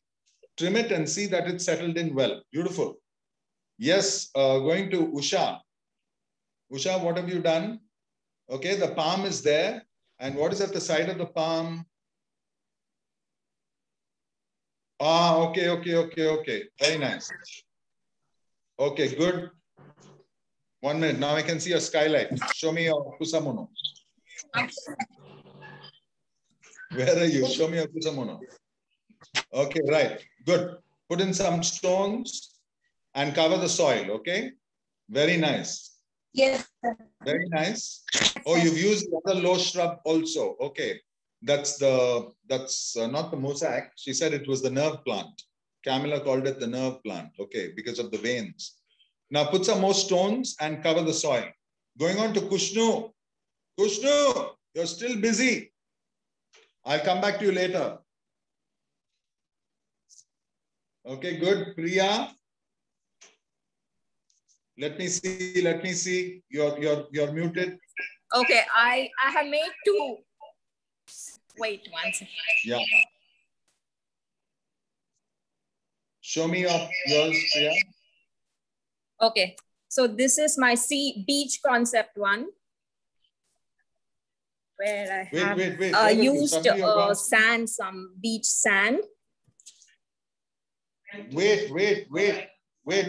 trim it and see that it's settled in well. Beautiful. Yes, going to Usha. Usha, what have you done? Okay, the palm is there. And what is at the side of the palm? Ah, okay. Very nice. Okay, good. 1 minute. Now I can see a skylight. Show me your Kusamono. Where are you? Show me your Kusamono. Okay, right. Good. Put in some stones and cover the soil. Okay. Very nice. Yes. Very nice. Oh, you've used the low shrub also. Okay. That's not the mosaic. She said it was the nerve plant. Camilla called it the nerve plant. Okay, because of the veins. Now put some more stones and cover the soil. Going on to Kushnu. Kushnu, you're still busy. I'll come back to you later. Okay, good. Priya. Let me see. You're muted. Okay, I have made 2. Wait one second. Yeah. Show me yours, Priya. Okay, so this is my beach concept one, where I have Wait. used sand, some beach sand. Wait,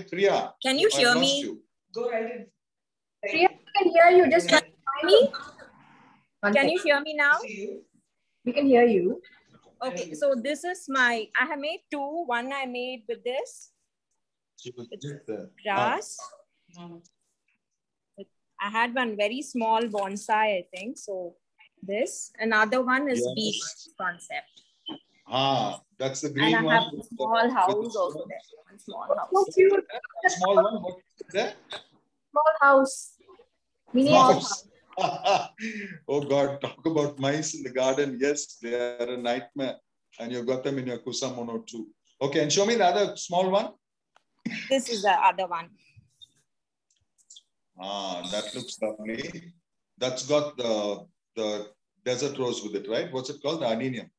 Priya. Can you hear me? You. Go right. Priya, I can hear you. Just try to find me. Can you hear me now? We can hear you. Okay, so this is I have made 2. One I made with this grass. I had one very small bonsai, I think. So this, another one is beach concept. That's the green and one. I have a small house also there. One small house. So cute. Small one. What is that? Small house. Mini house. Oh God, talk about mice in the garden. Yes, they are a nightmare. And you've got them in your Kusamono too. Okay, and show me the other small one. This is the other one. That looks lovely. That's got the desert rose with it, right? What's it called? The adenium.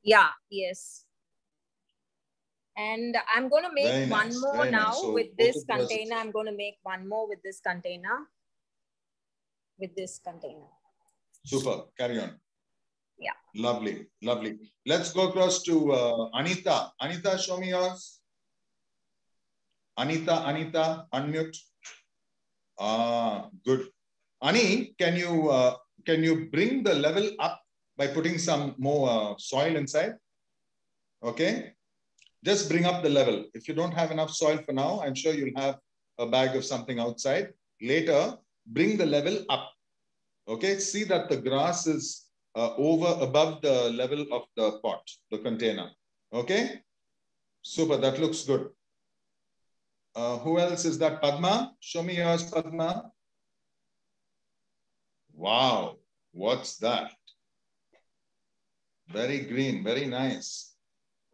Yeah, yes. And I'm going to make one more now with this container. I'm going to make one more with this container. Super. Carry on. Yeah. Lovely. Let's go across to Anita. Anita, show me yours. Anita, unmute. Good. Ani, can you bring the level up by putting some more soil inside? Okay. Just bring up the level. If you don't have enough soil for now, I'm sure you'll have a bag of something outside. Later, bring the level up. Okay. See that the grass is above the level of the pot, the container. Okay. Super. That looks good. Who else is that? Padma? Show me yours, Padma. Wow. What's that? Very green. Very nice.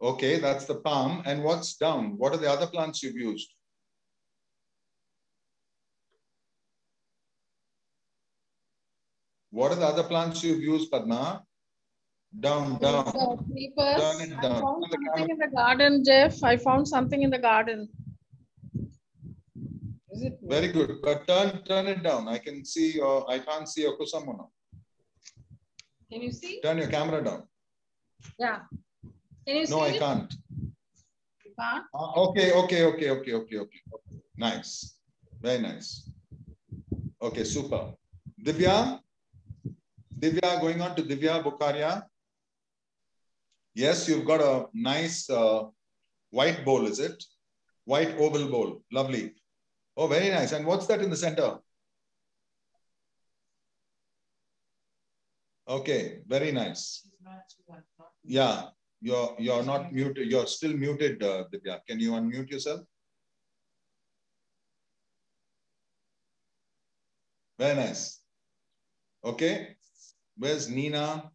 Okay, that's the palm. And what's down? What are the other plants you've used? What are the other plants you've used, Padma? Down. Creepers. Turn it down. I found something in the garden, Jeff. I found something in the garden. Is it? Very good. But turn it down. I can see I can't see your Kusamono. Can you see? Turn your camera down. Yeah. Can you see? No, I can't. You can't? Okay. Nice. Very nice. Okay, super. Divya, going on to Divya Bukharia. Yes, you've got a nice white bowl, is it? White oval bowl. Lovely. Oh, very nice. And what's that in the center? Okay, very nice. Yeah, you're not muted. You're still muted, Divya. Can you unmute yourself? Very nice. Okay. Where's Nina?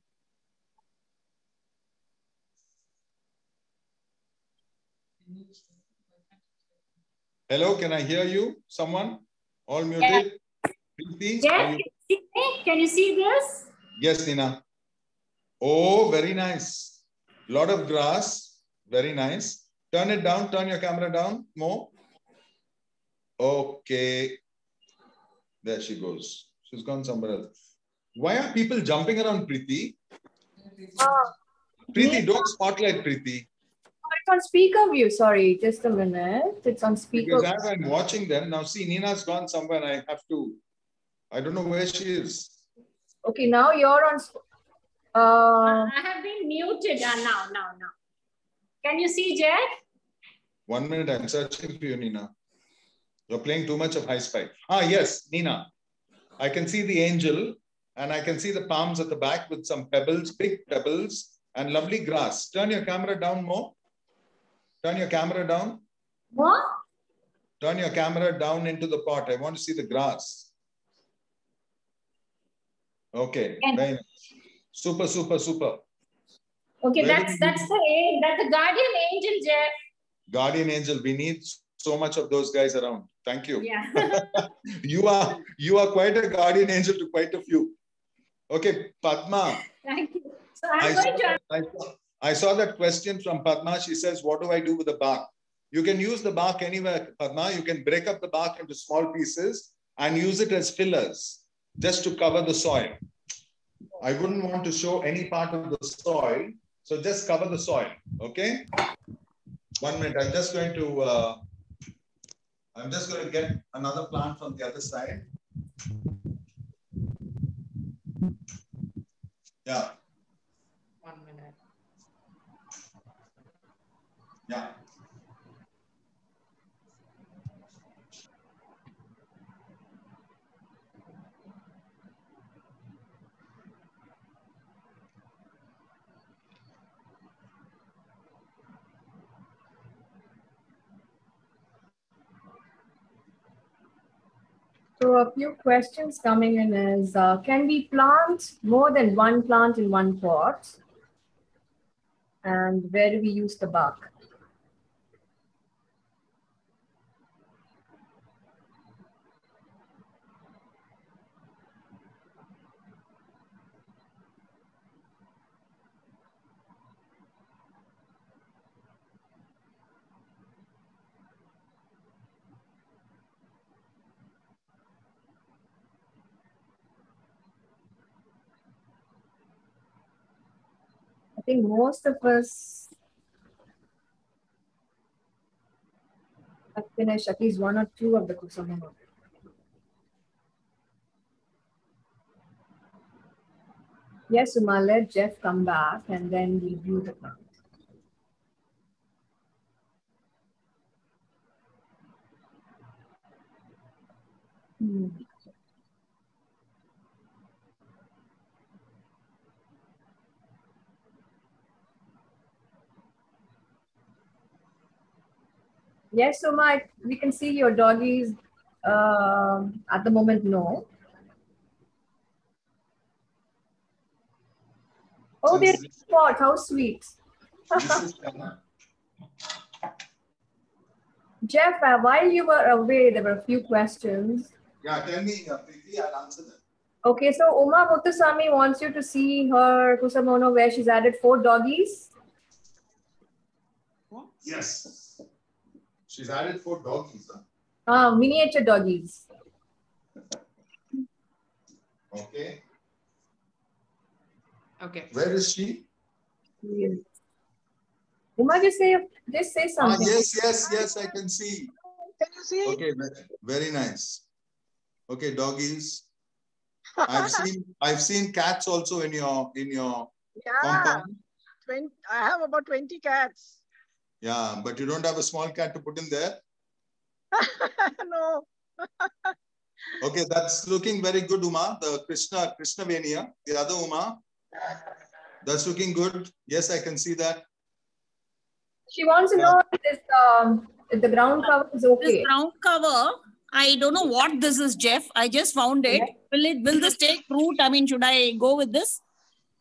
Hello, can I hear you? Someone? All muted? Yeah. Can you see this? Yes, Nina. Oh, very nice. Lot of grass. Very nice. Turn it down. Turn your camera down more. Okay. There she goes. She's gone somewhere else. Why are people jumping around, Preeti? Preeti, don't spotlight Preeti. It's on speaker view. Sorry, just a minute. It's on speaker. Because as I'm watching them, now see, Nina's gone somewhere and I don't know where she is. Okay, now you're on. I have been muted. Now. Can you see, Jeff? 1 minute, I'm searching for you, Nina. You're playing too much of High Spike. Yes, Nina. I can see the angel and I can see the palms at the back with some pebbles, big pebbles and lovely grass. Turn your camera down more. Turn your camera down. What? Turn your camera down into the pot. I want to see the grass. Okay, very nice. Super. Okay, that's the guardian angel, Jeff. Guardian angel. We need so much of those guys around. Thank you. Yeah. You are quite a guardian angel to quite a few. Okay, Padma. Thank you. So I'm going to. I saw that question from Padma. She says, what do I do with the bark? You can use the bark anywhere, Padma. You can break up the bark into small pieces and use it as fillers just to cover the soil. I wouldn't want to show any part of the soil. So just cover the soil. Okay. 1 minute. I'm just going to get another plant from the other side. Yeah. 1 minute. Yeah. So a few questions coming in is, can we plant more than one plant in one pot? And where do we use the bark? I think most of us have finished at least one or two of the Kusamono. Yes, Uma, let Jeff come back and then we'll view the plant. Yes, Uma, we can see your doggies at the moment, no. Oh, they're in the spot. How sweet. Jeff, while you were away, there were a few questions. Yeah, tell me, Preeti, I'll answer them. Okay, so Uma Muthuswamy wants you to see her Kusamono where she's added 4 doggies. Yes. She's added 4 doggies. Huh? Miniature doggies. Okay. Okay. Where is she? Yes. Uma, just say something. Yes, I can see. Can you see? Okay, very nice. Okay, doggies. I've seen cats also in your compound. I have about 20 cats. Yeah, but you don't have a small cat to put in there? No. Okay, that's looking very good, Uma. The Krishna Venia, the other Uma. That's looking good. Yes, I can see that. She wants to know if the ground cover is okay. This ground cover, I don't know what this is, Jeff. I just found it. Yeah. Will this take root? I mean, should I go with this?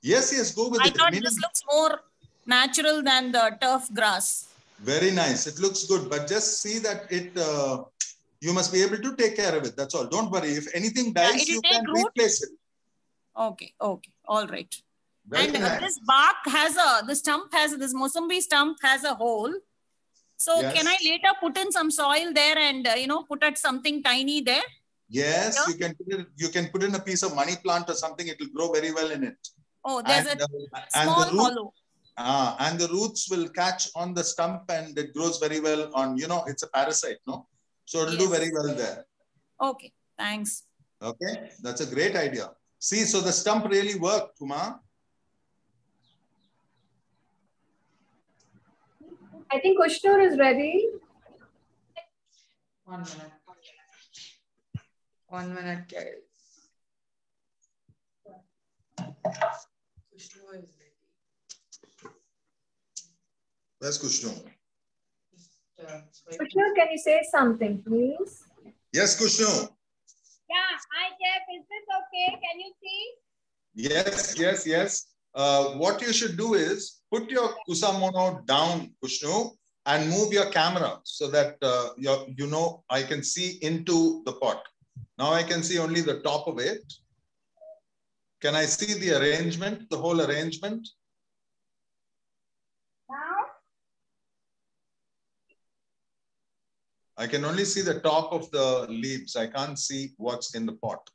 Yes, go with it. I thought this looks more natural than the turf grass. Very nice. It looks good, but just see that you must be able to take care of it. That's all. Don't worry. If anything dies, you can replace it. Okay. All right. Very nice. This bark this Mossambi stump has a hole. So yes. Can I later put in some soil there and, put at something tiny there? Yes, yeah? You can put in a piece of money plant or something. It will grow very well in it. Oh, there's a small hollow. And the roots will catch on the stump and it grows very well on, it's a parasite, no? So it'll do very well there. Okay, thanks. Okay, that's a great idea. See, so the stump really worked, Uma. I think Kushnur is ready. 1 minute. 1 minute, guys. Kushnur is ready. Where's Kushnur? Kushnur, can you say something, please? Yes, Kushnur. Yeah, hi Jeff, is this okay? Can you see? Yes. What you should do is put your Kusamono down, Kushnur, and move your camera so that you know I can see into the pot. Now I can see only the top of it. Can I see the arrangement, the whole arrangement? Now? I can only see the top of the leaves. I can't see what's in the pot.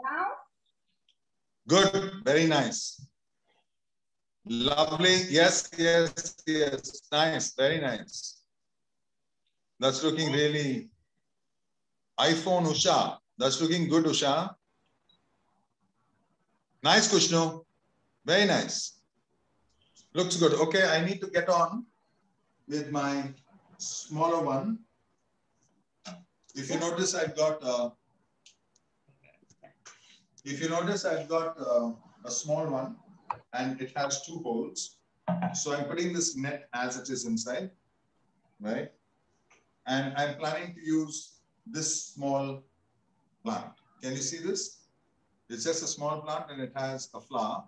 Now? Good, very nice. Lovely, yes, yes, yes. Nice, very nice. That's looking really, iPhone Usha. That's looking good, Usha. Nice, Kushnu. Very nice. Looks good. Okay, I need to get on with my smaller one. If you notice, I've got a small one and it has 2 holes. So I'm putting this net as it is inside, right? And I'm planning to use this small plant. Can you see this? It's just a small plant and it has a flower.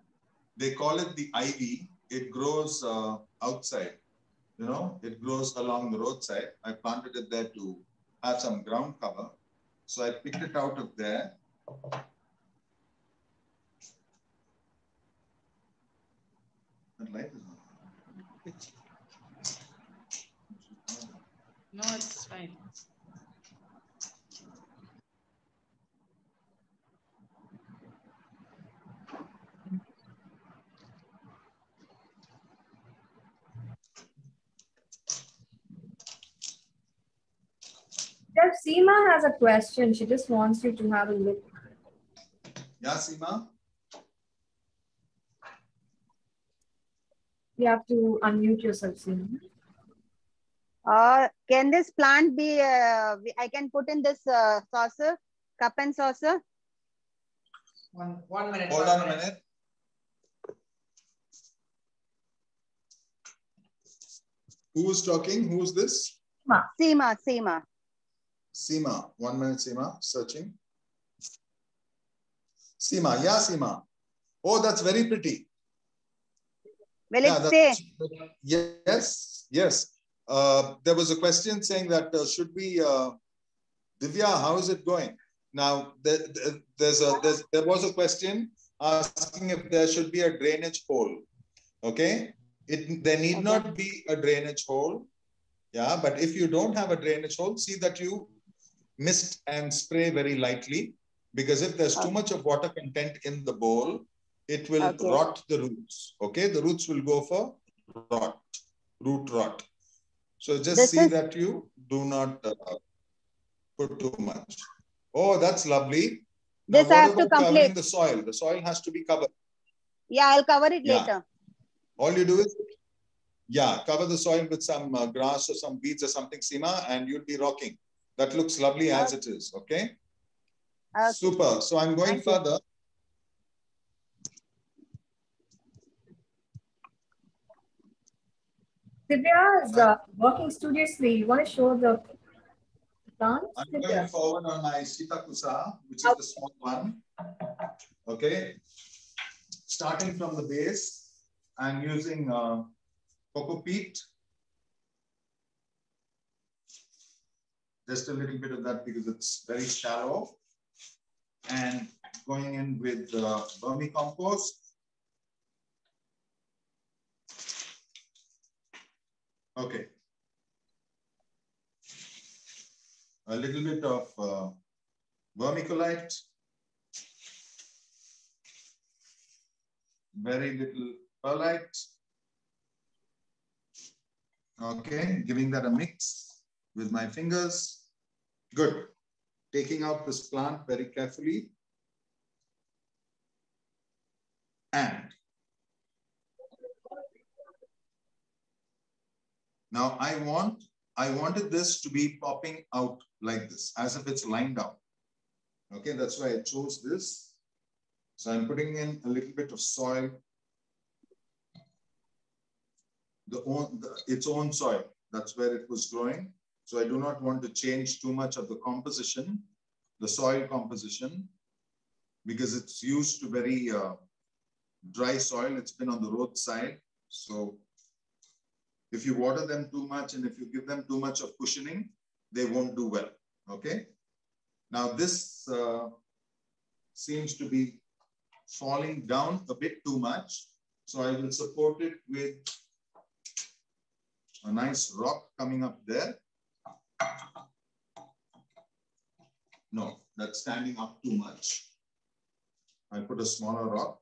They call it the ivy. It grows outside, you know, it grows along the roadside. I planted it there to have some ground cover. So I picked it out of there. That light is on. No, it's fine. Chef Seema has a question. She just wants you to have a look. Yeah, Seema? You have to unmute yourself, Seema. Can this plant be, I can put in this saucer, cup and saucer? One minute. Hold on a minute. Who's talking? Who's this? Seema, Seema. Seema. 1 minute, Seema. Searching. Seema. Yeah, Seema. Oh, that's very pretty. Will it stay? Yes, yes. There was a question saying that should we, Divya, how is it going? Now, there was a question asking if there should be a drainage hole. Okay? There need not be a drainage hole. Yeah, but if you don't have a drainage hole, see that you mist and spray very lightly, because if there's too much of water content in the bowl, it will rot the roots. Okay, the roots will go for root rot. So just see that you do not put too much. Oh, that's lovely. Now, This I have to complete. The soil. The soil has to be covered. Yeah, I'll cover it later. All you do is, cover the soil with some grass or some weeds or something, Seema, and you'll be rocking. That looks lovely as it is. Okay? Super. So I'm going further. Divya is working studiously. You want to show the plant? I'm going forward on my Sitakusa, which is the small one. Okay. Starting from the base, I'm using coco peat. Just a little bit of that because it's very shallow. And going in with vermicompost. Okay. A little bit of vermiculite. Very little perlite. Okay, giving that a mix with my fingers. Good. Taking out this plant very carefully. And now I wanted this to be popping out like this, as if it's lying down. Okay, that's why I chose this. So I'm putting in a little bit of soil, its own soil. That's where it was growing. So I do not want to change too much of the composition, the soil composition, because it's used to very dry soil. It's been on the roadside. So If you water them too much and if you give them too much of cushioning, they won't do well. Okay. Now this seems to be falling down a bit too much. So I will support it with a nice rock coming up there. No, that's standing up too much. I put a smaller rock.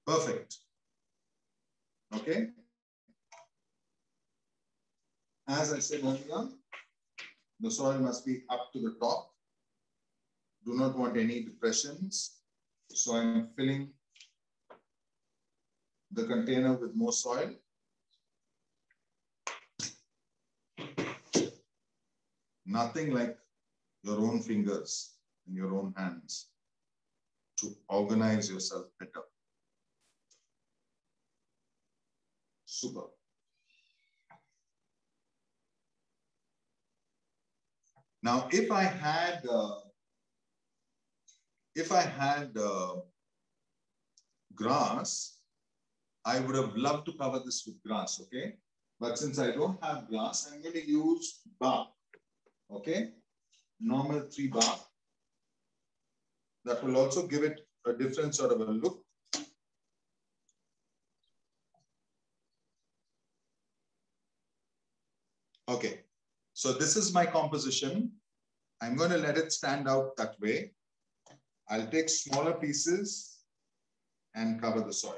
Perfect. Okay. As I said earlier, the soil must be up to the top. Do not want any depressions. So I'm filling the container with more soil. Nothing like your own fingers and your own hands to organize yourself better. Super. Now, if I had grass, I would have loved to cover this with grass, okay? But since I don't have grass, I'm going to use bark, okay? Normal tree bark. That will also give it a different sort of a look. Okay, so this is my composition. I'm going to let it stand out that way. I'll take smaller pieces and cover the soil.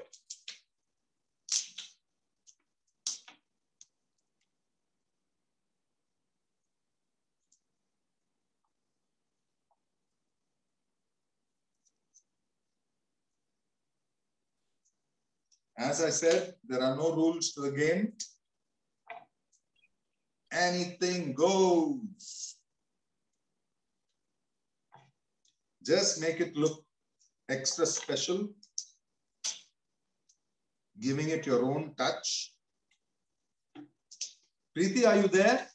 As I said, there are no rules to the game. Anything goes. Just make it look extra special, giving it your own touch. Preeti, are you there?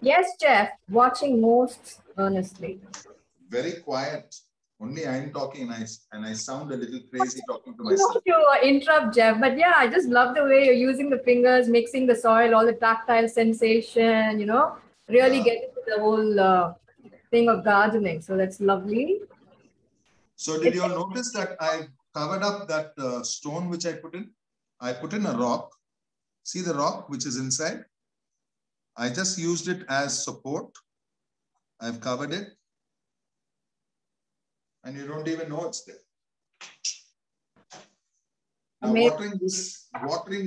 Yes, Jeff, watching most earnestly. Very quiet. Only I'm talking and I sound a little crazy talking to I myself. don't want to interrupt, Jeff, but yeah, I just love the way you're using the fingers, mixing the soil, all the tactile sensation, you know, really get into the whole thing of gardening. So that's lovely. So did you all notice that I covered up that stone which I put in? I put in a rock. See the rock which is inside? I just used it as support. I've covered it. And you don't even know it's there. Now watering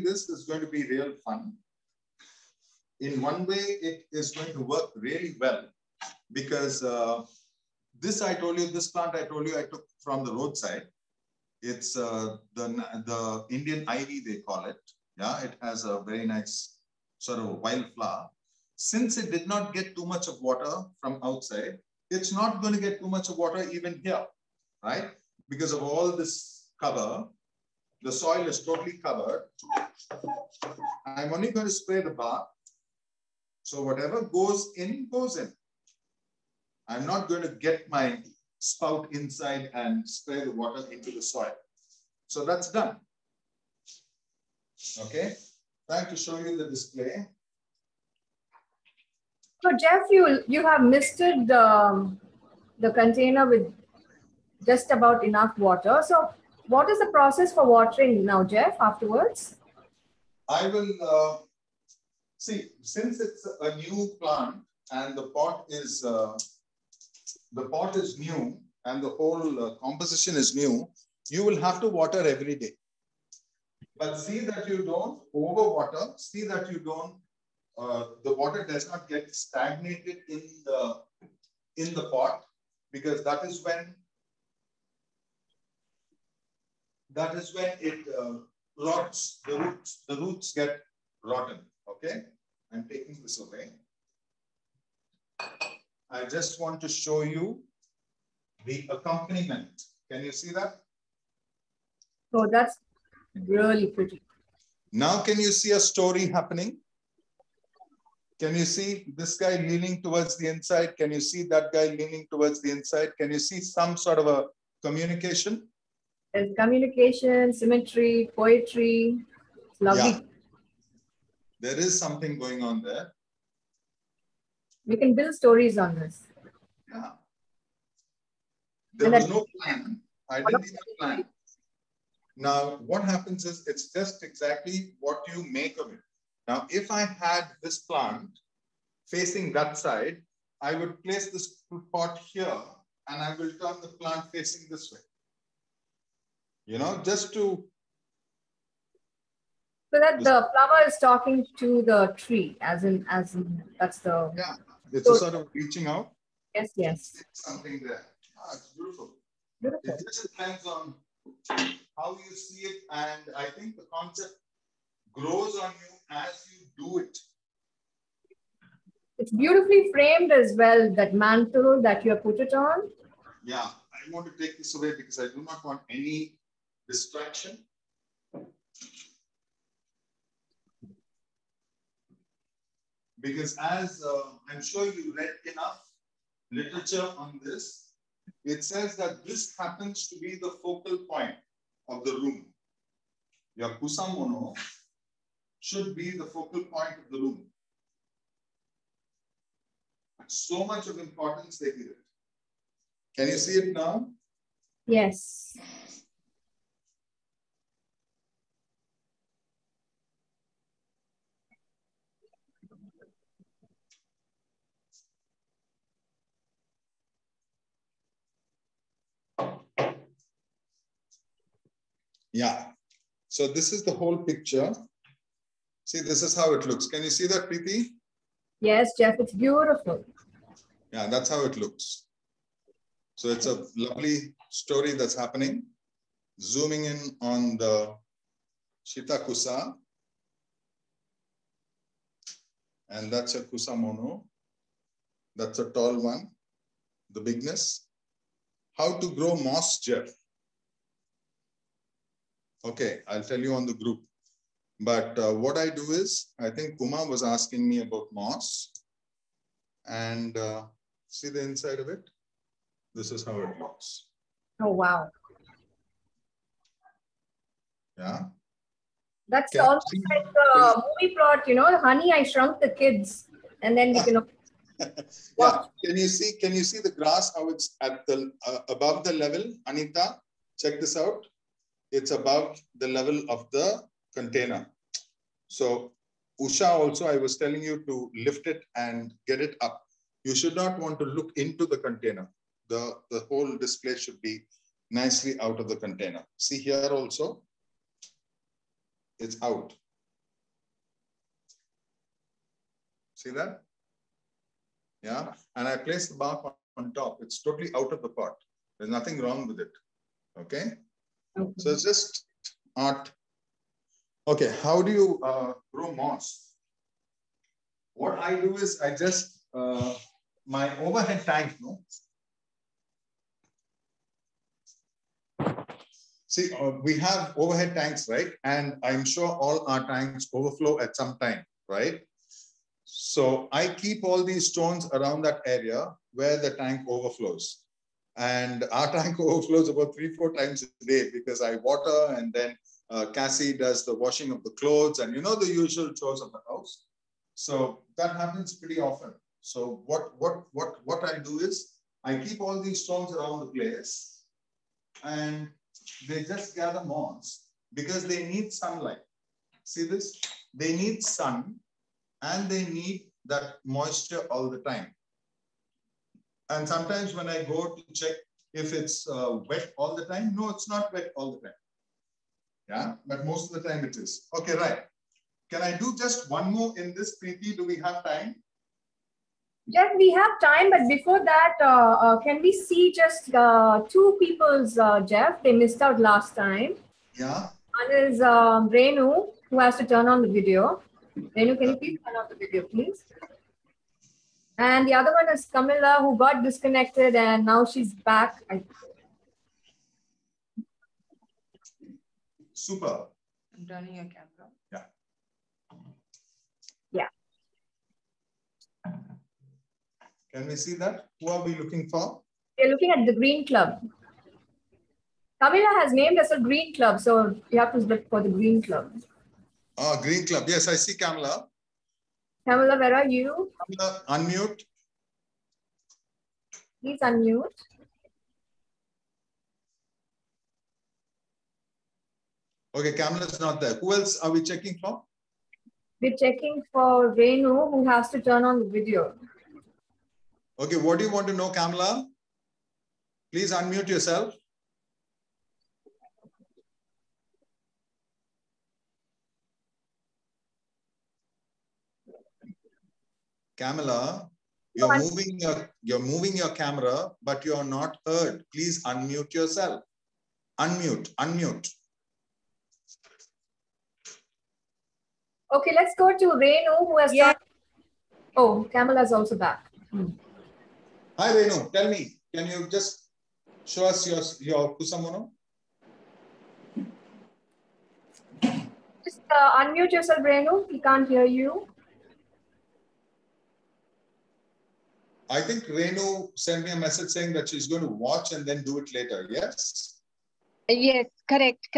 this is going to be real fun. In one way, it is going to work really well because this plant I told you I took from the roadside. It's the Indian ivy, they call it. Yeah, it has a very nice sort of a wildflower. Since it did not get too much of water from outside, it's not going to get too much of water even here, right? Because of all this cover, the soil is totally covered. I'm only going to spray the bark. So whatever goes in, goes in. I'm not going to get my spout inside and spray the water into the soil. So that's done. Okay. Trying to show you the display. So Jeff, you have misted the container with just about enough water. So what is the process for watering now, Jeff, afterwards? I will see, since it's a new plant and the pot is new and the whole composition is new, you will have to water every day. But see that you don't overwater. See that you don't. The water does not get stagnated in the pot, because that is when it rots. The roots get rotten. Okay, I'm taking this away. I just want to show you the accompaniment. Can you see that? Oh, that's really pretty. Now, can you see a story happening? Can you see this guy leaning towards the inside? Can you see that guy leaning towards the inside? Can you see some sort of a communication? There's communication, symmetry, poetry. It's lovely. Yeah. There is something going on there. We can build stories on this. Yeah. There was no plan. I didn't even plan. Now, what happens is it's just exactly what you make of it. Now, if I had this plant facing that side, I would place this pot here and I will turn the plant facing this way. You know, just to... So that the flower is talking to the tree, as in that's the... Yeah, it's a sort of reaching out. Yes, yes. Something there. Ah, it's beautiful. Beautiful. It just depends on how you see it, and I think the concept grows on you as you do it. It's beautifully framed as well, that mantle that you have put it on. Yeah, I want to take this away because I do not want any distraction. Because as I'm sure you read enough literature on this, it says that this happens to be the focal point of the room. Your kusamono should be the focal point of the room. So much of importance they give it. Can you see it now? Yes. Yeah. So this is the whole picture. See, this is how it looks. Can you see that, Preeti? Yes, Jeff, it's beautiful. Yeah, that's how it looks. So it's a lovely story that's happening. Zooming in on the Shitakusa. And that's a Kusamono. That's a tall one. The bigness. How to grow moss, Jeff? Okay, I'll tell you on the group. But what I do is, I think Uma was asking me about moss. And see the inside of it? This is how it looks. Oh, wow. Yeah. That's almost like a movie plot, you know, Honey, I Shrunk the Kids. And then we can... Yeah. Can you see the grass, how it's at the above the level? Anita, check this out. It's above the level of the container. So Usha also, I was telling you to lift it and get it up. You should not want to look into the container. The whole display should be nicely out of the container. See here also, it's out. See that? Yeah. And I placed the bark on top. It's totally out of the pot. There's nothing wrong with it. Okay. So it's just art. Okay, how do you grow moss? What I do is I just, my overhead tank, no? See, we have overhead tanks, right? And I'm sure all our tanks overflow at some time, right? So I keep all these stones around that area where the tank overflows. And our tank overflows about 3-4 times a day because I water, and then Cassie does the washing of the clothes and you know the usual chores of the house. So that happens pretty often. So what I do is I keep all these stones around the place and they just gather moss because they need sunlight. See this? They need sun and they need that moisture all the time. And sometimes when I go to check if it's wet all the time, no, it's not wet all the time. Yeah, but most of the time it is. Okay, right. Can I do just one more in this, Preeti? Do we have time? Jeff, we have time, but before that, can we see just 2 people's, Jeff? They missed out last time. Yeah. One is Renu, who has to turn on the video. Renu, can you please turn on the video, please? And the other one is Camilla, who got disconnected and now she's back. Super. I'm turning your camera. Yeah. Yeah. Can we see that? Who are we looking for? We're looking at the Green Club. Camilla has named us a Green Club, so you have to look for the Green Club. Oh, Green Club. Yes, I see Kamala. Camilla, where are you? Kamala, unmute. Please unmute. Okay, Kamala's not there. Who else are we checking for? We're checking for Renu, who has to turn on the video. Okay, what do you want to know, Kamala? Please unmute yourself. Kamala, you're moving your camera, but you're not heard. Please unmute yourself. Unmute. Okay, let's go to Renu, who has Yeah. Oh, Kamala's also back. Hi, Renu. Tell me, can you just show us your Kusamono? Just unmute yourself, Renu. We can't hear you. I think Renu sent me a message saying that she's going to watch and then do it later. Yes? Yes, correct.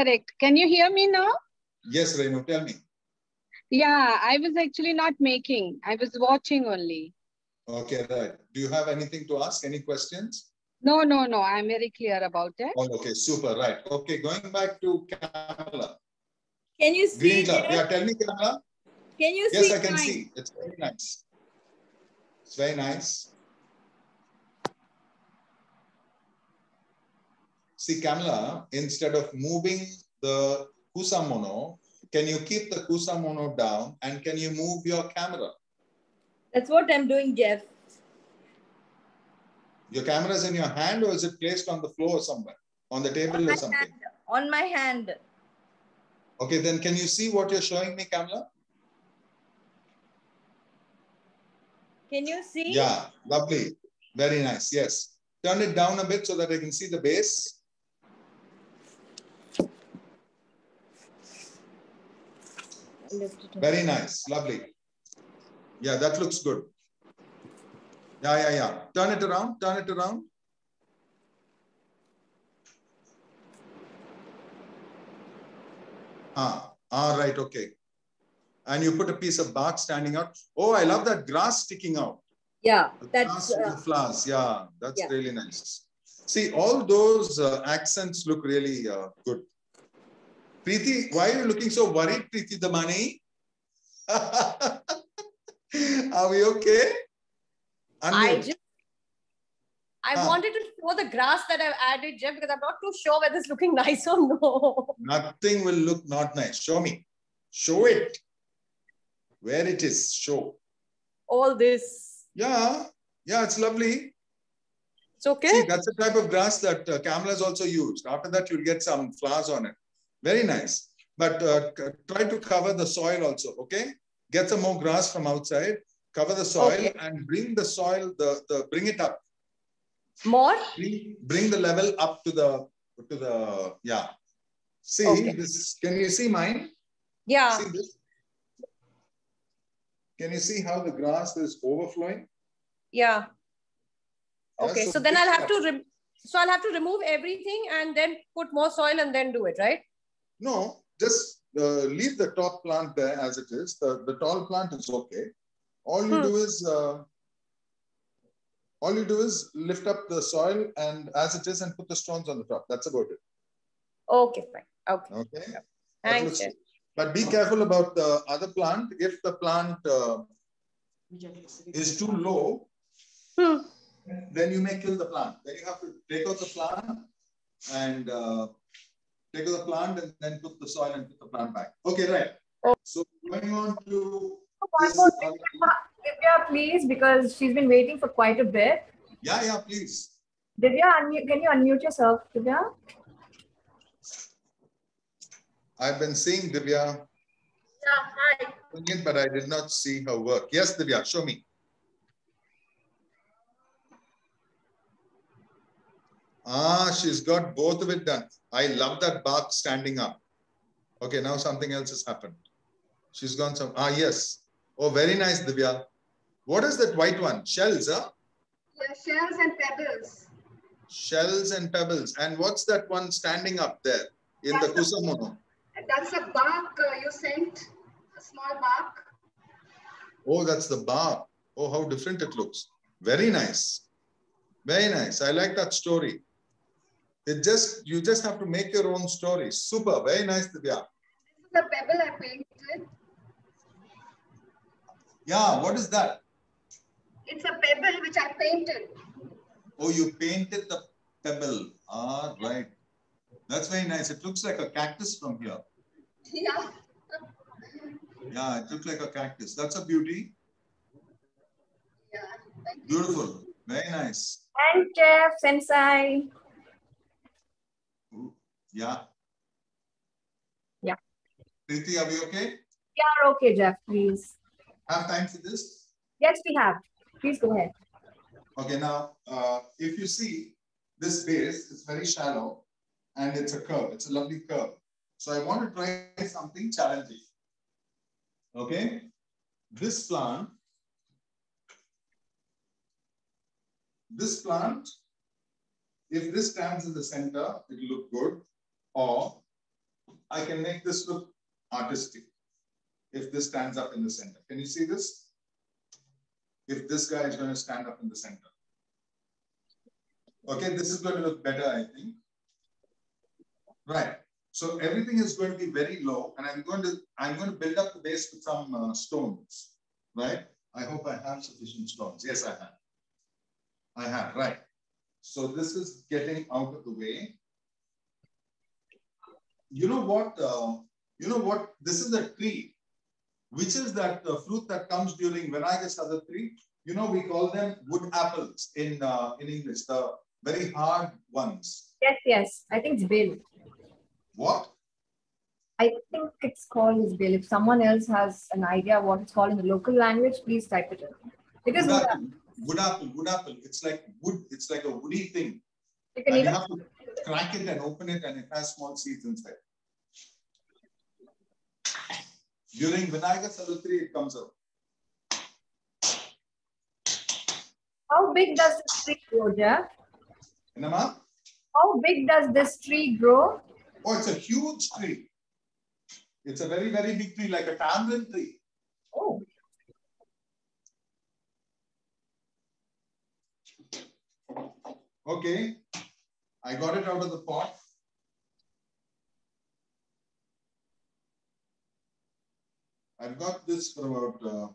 Can you hear me now? Yes, Renu, tell me. Yeah, I was actually not making. I was watching only. Okay, right. Do you have anything to ask? Any questions? No. I'm very clear about it. Oh, okay, super, right. Okay, going back to Kamala. Can you see? Green Club. Yeah, tell me, Kamala. Can you see? Yes, I can see. It's very nice. It's very nice. See, Kamala, instead of moving the Kusamono, can you keep the Kusamono down and can you move your camera? That's what I'm doing, Jeff. Your camera is in your hand or is it placed on the floor somewhere? On the table or something? On my hand. Okay, then can you see what you're showing me, Kamala? Can you see? Yeah, lovely. Very nice. Yes. Turn it down a bit so that I can see the base. Very nice. Lovely. Yeah, that looks good. Yeah. Turn it around. Right. Okay. And you put a piece of bark standing out. Oh, I love that grass sticking out. Yeah, That's the flowers. Yeah, that's really nice. See, all those accents look really good. Preeti, why are you looking so worried, Preeti Damani? Are we okay? Unmute. I wanted to show the grass that I've added, Jeff, because I'm not too sure whether it's looking nice or no. Nothing will look not nice. Show me. Show it. Where it is. Show. All this. Yeah, it's lovely. It's okay. See, that's the type of grass that Kamala's also used. After that, you'll get some flowers on it. Very nice. But try to cover the soil also, okay? Get some more grass from outside, cover the soil and bring the soil, bring it up. More? Bring the level up to the yeah. See, this, can you see mine? Yeah. See this? Can you see how the grass is overflowing? Yeah. Okay, Yeah, so then I'll have to remove everything and then put more soil and then do it, right? No, just leave the top plant there as it is. The tall plant is okay. All you do is lift up the soil and as it is and put the stones on the top. That's about it. Okay, fine. Okay. Thanks. But be careful about the other plant. If the plant is too low, then you may kill the plant. Then you have to take out the plant and then put the soil and put the plant back. Okay, right. So going on to Divya, please, because she's been waiting for quite a bit. Yeah, please. Divya, can you unmute yourself, Divya? I've been seeing Divya. Yeah, hi. But I did not see her work. Yes, Divya, show me. She's got both of it done. I love that bark standing up. Okay, now something else has happened. She's gone some, yes. Oh, very nice, Divya. What is that white one? Shells, huh? Yeah, shells and pebbles. Shells and pebbles. And what's that one standing up there in the Kusamono? That's a bark you sent, a small bark. Oh, that's the bark. Oh, how different it looks. Very nice. Very nice. I like that story. You just have to make your own story. Super. Very nice, Divya. This is a pebble I painted. Yeah, what is that? It's a pebble which I painted. Oh, you painted the pebble. Ah, right. That's very nice. It looks like a cactus from here. Yeah. Yeah, it looks like a cactus. That's a beauty. Yeah. Beautiful. Very nice. And Jeff, Sensei. Yeah. Yeah. Preeti, are we okay? Yeah, okay, Jeff, please. Have time for this? Yes, we have. Please go ahead. Okay, now, if you see this base, it's very shallow and it's a curve. It's a lovely curve. So I want to try something challenging. Okay, this plant, if this stands in the center, it will look good. Or I can make this look artistic if this stands up in the center. Can you see this? If this guy is going to stand up in the center. Okay, this is going to look better, I think. Right. So everything is going to be very low, and I'm going to build up the base with some stones. Right. I hope I have sufficient stones. Yes, I have. I have. Right. So this is getting out of the way. You know what? This is a tree. Which is that fruit that comes during Vinayaga Chaturthi? You know, we call them wood apples in English, the very hard ones. Yes, yes. I think it's bill. What? I think it's called as bill. If someone else has an idea what it's called in the local language, please type it in. It is wood apple. It's like wood. It's like a woody thing. You can and you have to crack it and open it, and it has small seeds inside. During Vinayaga Chaturthi, it comes out. How big does this tree grow, Jeff? Enama? How big does this tree grow? Oh, it's a huge tree. It's a very, very big tree, like a tamarind tree. Oh. Okay. I got it out of the pot. I've got this for about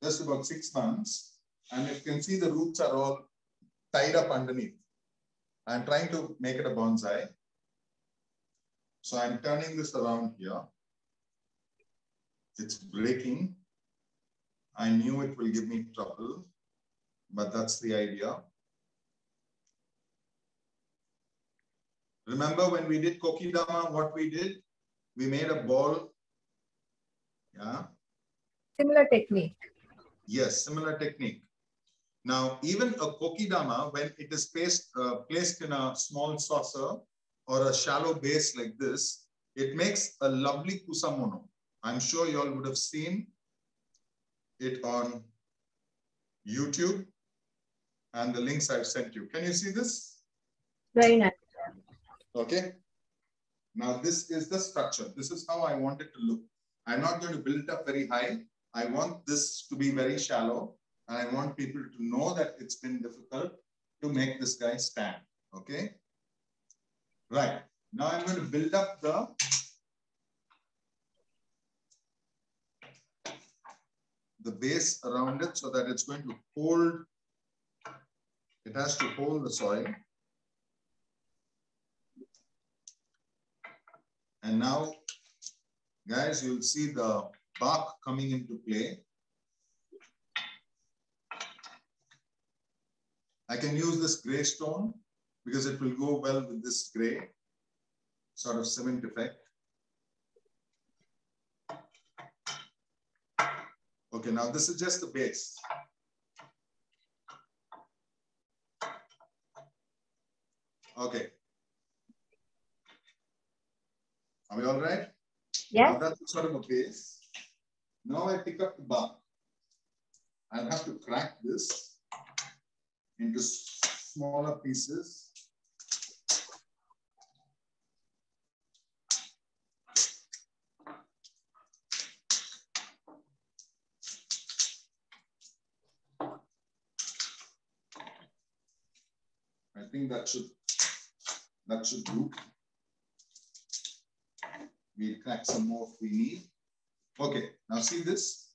just about 6 months, and you can see the roots are all tied up underneath. I'm trying to make it a bonsai. So I'm turning this around here. It's breaking. I knew it will give me trouble, but that's the idea. Remember when we did Kokidama, what we did? We made a ball. Yeah. Similar technique. Yes, similar technique. Now, even a Kokidama, when it is placed in a small saucer or a shallow base like this, it makes a lovely kusamono. I'm sure you all would have seen it on YouTube and the links I've sent you. Can you see this? Very nice. Okay. Now, this is the structure. This is how I want it to look. I'm not going to build it up very high. I want this to be very shallow. And I want people to know that it's been difficult to make this guy stand. Okay. Right. Now I'm going to build up the base around it so that it's going to hold. It has to hold the soil. And now, guys, you'll see the bark coming into play. I can use this gray stone because it will go well with this gray sort of cement effect. Okay, now this is just the base. Okay. Are we all right? Yeah. Now that's sort of a base. Now I pick up the bark. I'll have to crack this into smaller pieces. I think that should do. We'll crack some more if we need. Okay, now see this?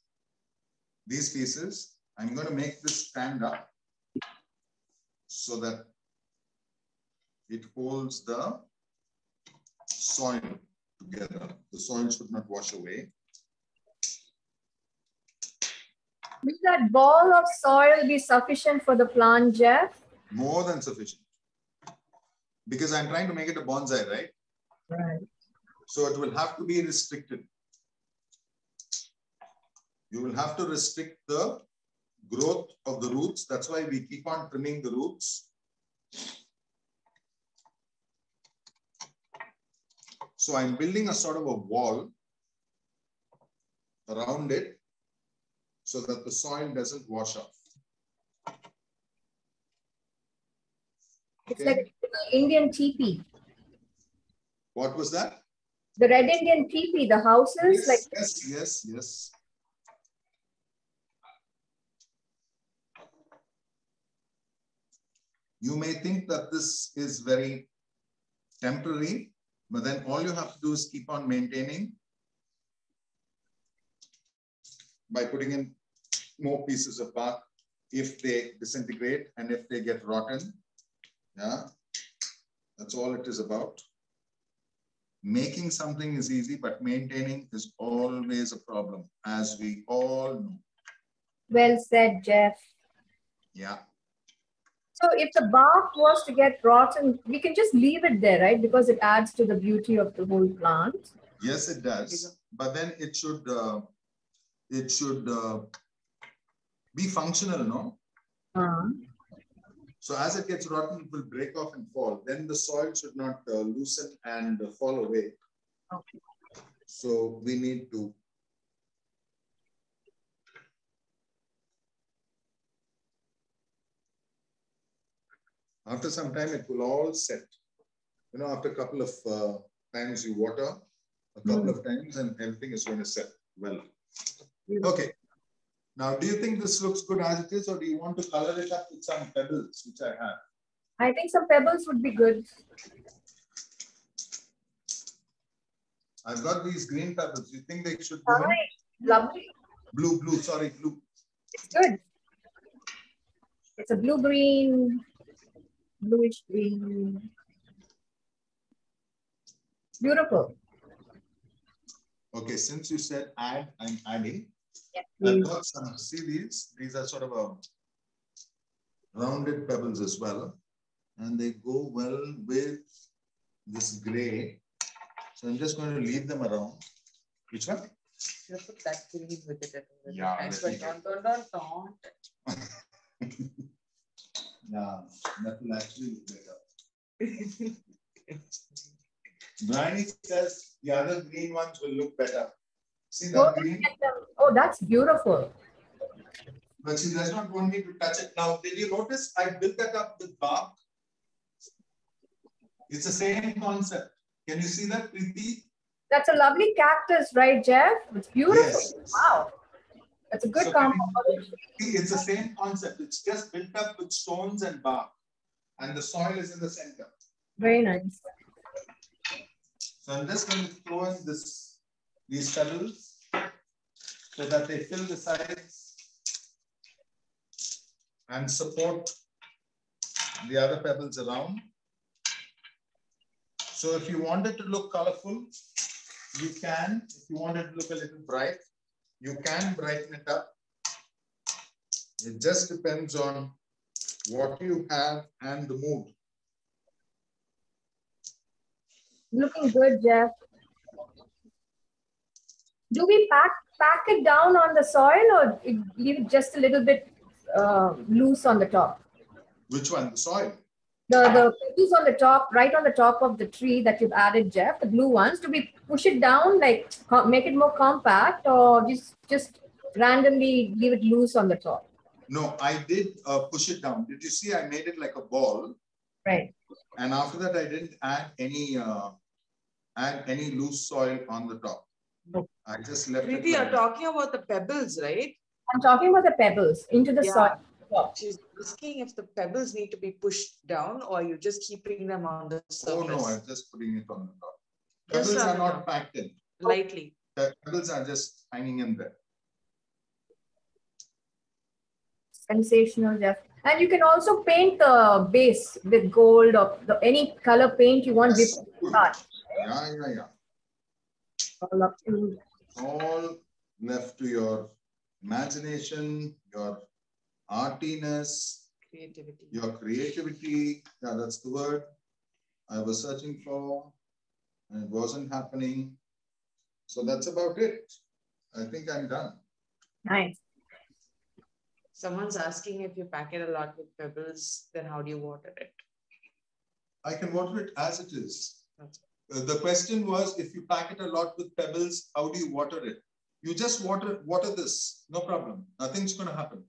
These pieces, I'm going to make this stand up so that it holds the soil together. The soil should not wash away. Will that ball of soil be sufficient for the plant, Jeff? More than sufficient. Because I'm trying to make it a bonsai, right? Right. So it will have to be restricted. You will have to restrict the growth of the roots. That's why we keep on trimming the roots. So I'm building a sort of a wall around it so that the soil doesn't wash off. It's like a typical Indian teepee. What was that? The red Indian teepee, the houses. Yes. You may think that this is very temporary, but then all you have to do is keep on maintaining by putting in more pieces of bark if they disintegrate and if they get rotten. Yeah, that's all it is about. Making something is easy, but maintaining is always a problem, as we all know. Well said, Jeff. Yeah. So if the bark was to get rotten, we can just leave it there, right? Because it adds to the beauty of the whole plant. Yes, it does. But then it should be functional, no? So as it gets rotten, it will break off and fall. Then the soil should not loosen and fall away. Okay. So we need to. After some time, it will all set. You know, after a couple of times you water, a couple of times, and everything is going to set well. Okay. Now, do you think this looks good as it is, or do you want to color it up with some pebbles, which I have? I think some pebbles would be good. I've got these green pebbles. You think they should go in? Lovely. Blue. It's good. It's a blue-green, bluish green. Beautiful. Okay, since you said add, I'm adding. Yes, I've got some, see these? These are sort of rounded pebbles as well. And they go well with this gray. So I'm just going to leave them around. Which one? You put that green with it. Yeah. Don't. Yeah, that will actually look better. Bryony says the other green ones will look better. See that green? Oh, that's beautiful. But she does not want me to touch it. Now, did you notice I built that up with bark? It's the same concept. Can you see that, Preeti? That's a lovely cactus, right, Jeff? It's beautiful. Yes. Wow. That's a good combo. It's the same concept. It's just built up with stones and bark. And the soil is in the center. Very nice. So I'm just going to throw in these pebbles so that they fill the sides and support the other pebbles around. So if you want it to look colorful, you can. If you want it to look a little bright, you can brighten it up. It just depends on what you have and the mood. Looking good, Jeff. Do we pack it down on the soil or leave it just a little bit loose on the top? Which one? The soil? The pebbles on the top, right on the top of the tree that you've added, Jeff, the blue ones. Do we push it down, like make it more compact, or just randomly leave it loose on the top? No, I did push it down. Did you see? I made it like a ball. Right. And after that, I didn't add any loose soil on the top. No. I just left Preeti, it. you're Like talking about the pebbles, right? I'm talking about the pebbles into the soil. She's asking if the pebbles need to be pushed down or you're just keeping them on the surface. Oh no, I'm just putting it on the top. Just Pebbles on are the not top. packed in. Lightly. The pebbles are just hanging in there. Sensational, Jeff. And you can also paint the base with gold or any color paint you want. Yes. Before all up to all left to your imagination, your artiness, creativity. Your creativity. Yeah, that's the word I was searching for, and it wasn't happening. So that's about it. I think I'm done. Nice. Someone's asking if you pack it a lot with pebbles, then how do you water it? I can water it as it is. The question was, if you pack it a lot with pebbles, how do you water it? You just water this, no problem. Nothing's going to happen.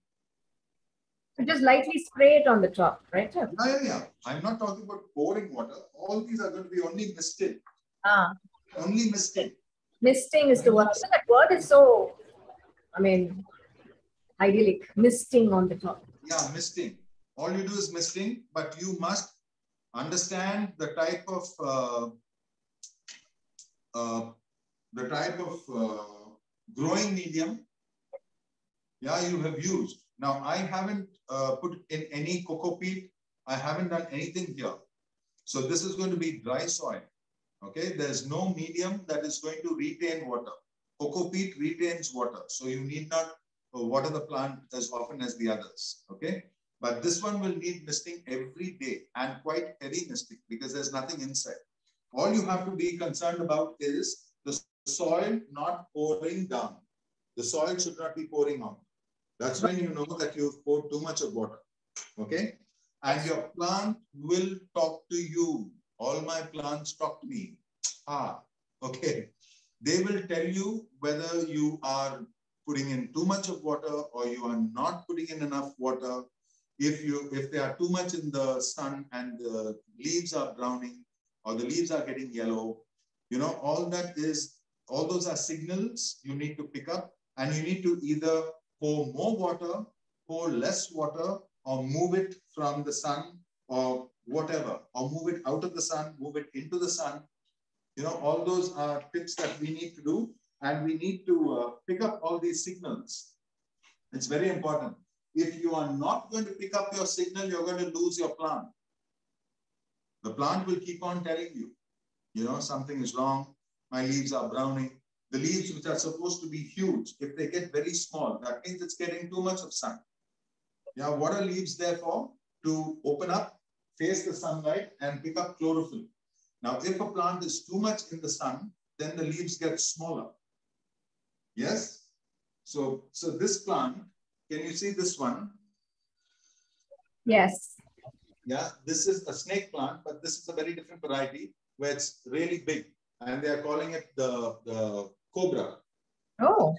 So just lightly spray it on the top, right? Yeah. I'm not talking about pouring water. All these are going to be only misted. Only misted. Misting is the word. So that word is so, I mean, idyllic. Misting on the top. Yeah, misting. All you do is misting, but you must understand the type of growing medium, you have used. Now, I haven't put in any cocoa peat. I haven't done anything here. So this is going to be dry soil. Okay, there's no medium that is going to retain water. Cocoa peat retains water. So you need not water the plant as often as the others. Okay, but this one will need misting every day and quite heavy misting because there's nothing inside. All you have to be concerned about is the soil not pouring down. The soil should not be pouring out. That's when you know that you've poured too much of water. Okay? And your plant will talk to you. All my plants talk to me. Okay. They will tell you whether you are putting in too much of water or you are not putting in enough water. If they are too much in the sun and the leaves are browning or the leaves are getting yellow, all those are signals you need to pick up, and you need to either pour more water, pour less water, or move it from the sun or whatever, or move it out of the sun, move it into the sun. All those are tips that we need to do, and we need to pick up all these signals. It's very important. If you are not going to pick up your signal, you're going to lose your plant. The plant will keep on telling you, something is wrong. My leaves are browning. The leaves, which are supposed to be huge, if they get very small, that means it's getting too much of sun. What are leaves there for? To open up, face the sunlight, and pick up chlorophyll. Now, if a plant is too much in the sun, then the leaves get smaller. Yes? So this plant, can you see this one? Yes. Yeah, this is a snake plant, but this is a very different variety where it's really big. And they are calling it the cobra. Oh.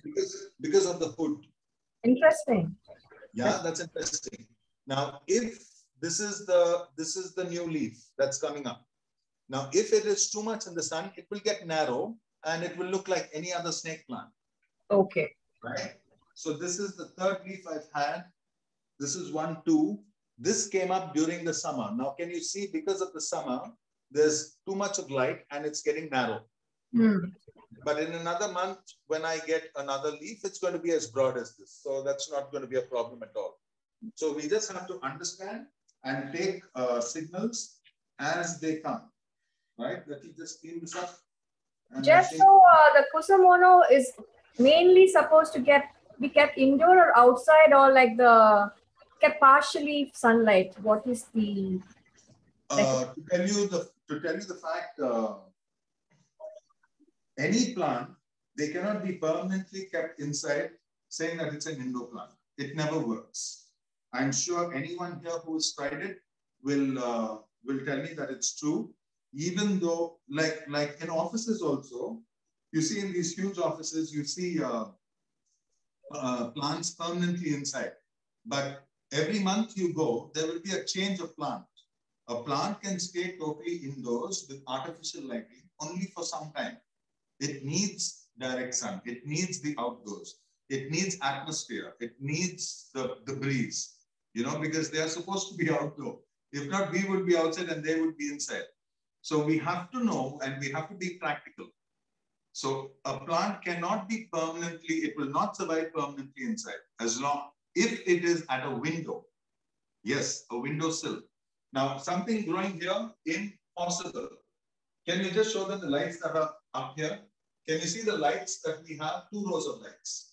Because of the hood. Interesting. Yeah, that's interesting. Now, if this is the new leaf that's coming up. Now, if it is too much in the sun, it will get narrow and it will look like any other snake plant. Okay. Right? So this is the third leaf I've had. This is 1, 2. This came up during the summer. Now, can you see, because of the summer, there's too much of light and it's getting narrow. But in another month, when I get another leaf, it's going to be as broad as this. So that's not going to be a problem at all. So we just have to understand and take signals as they come. Right? Let me just clean this up. Jeff, so the Kusamono is mainly supposed to be kept indoor or outside, or like kept partially sunlight. What is the to tell you the fact, any plant, they cannot be permanently kept inside saying that it's an indoor plant. It never works. I'm sure anyone here who has tried it will tell me that it's true. Even though, like in offices also, you see in these huge offices, you see plants permanently inside. But every month you go, there will be a change of plant. A plant can stay totally indoors with artificial lighting only for some time. It needs direct sun. It needs the outdoors. It needs atmosphere. It needs the breeze, you know, because they are supposed to be outdoor. If not, we would be outside and they would be inside. So we have to know and we have to be practical. So a plant cannot be permanently, it will not survive permanently inside as long, if it is at a window. Yes, a windowsill. Now, something growing here, impossible. Can you just show them the lights that are up here? Can you see the lights that we have? 2 rows of lights.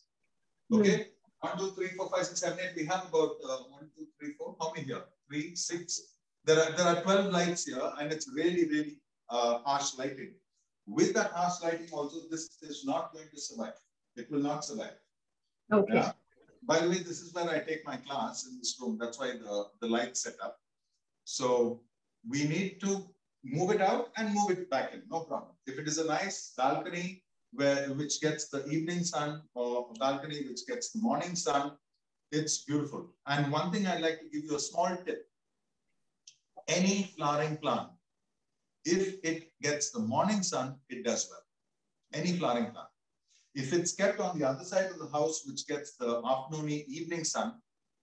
Okay, 1, 2, 3, 4, 5, 6, 7, 8. We have about 1, 2, 3, 4. How many here? 3, 6. There are 12 lights here, and it's really, really harsh lighting. With that harsh lighting, also, this is not going to survive. It will not survive. Okay. Yeah? By the way, this is where I take my class in this room. That's why the light set up. So we need to move it out and move it back in. No problem. If it is a nice balcony which gets the evening sun, or a balcony which gets the morning sun, it's beautiful. And one thing I'd like to give you a small tip. Any flowering plant, if it gets the morning sun, it does well. Any flowering plant. If it's kept on the other side of the house, which gets the afternoon, evening sun,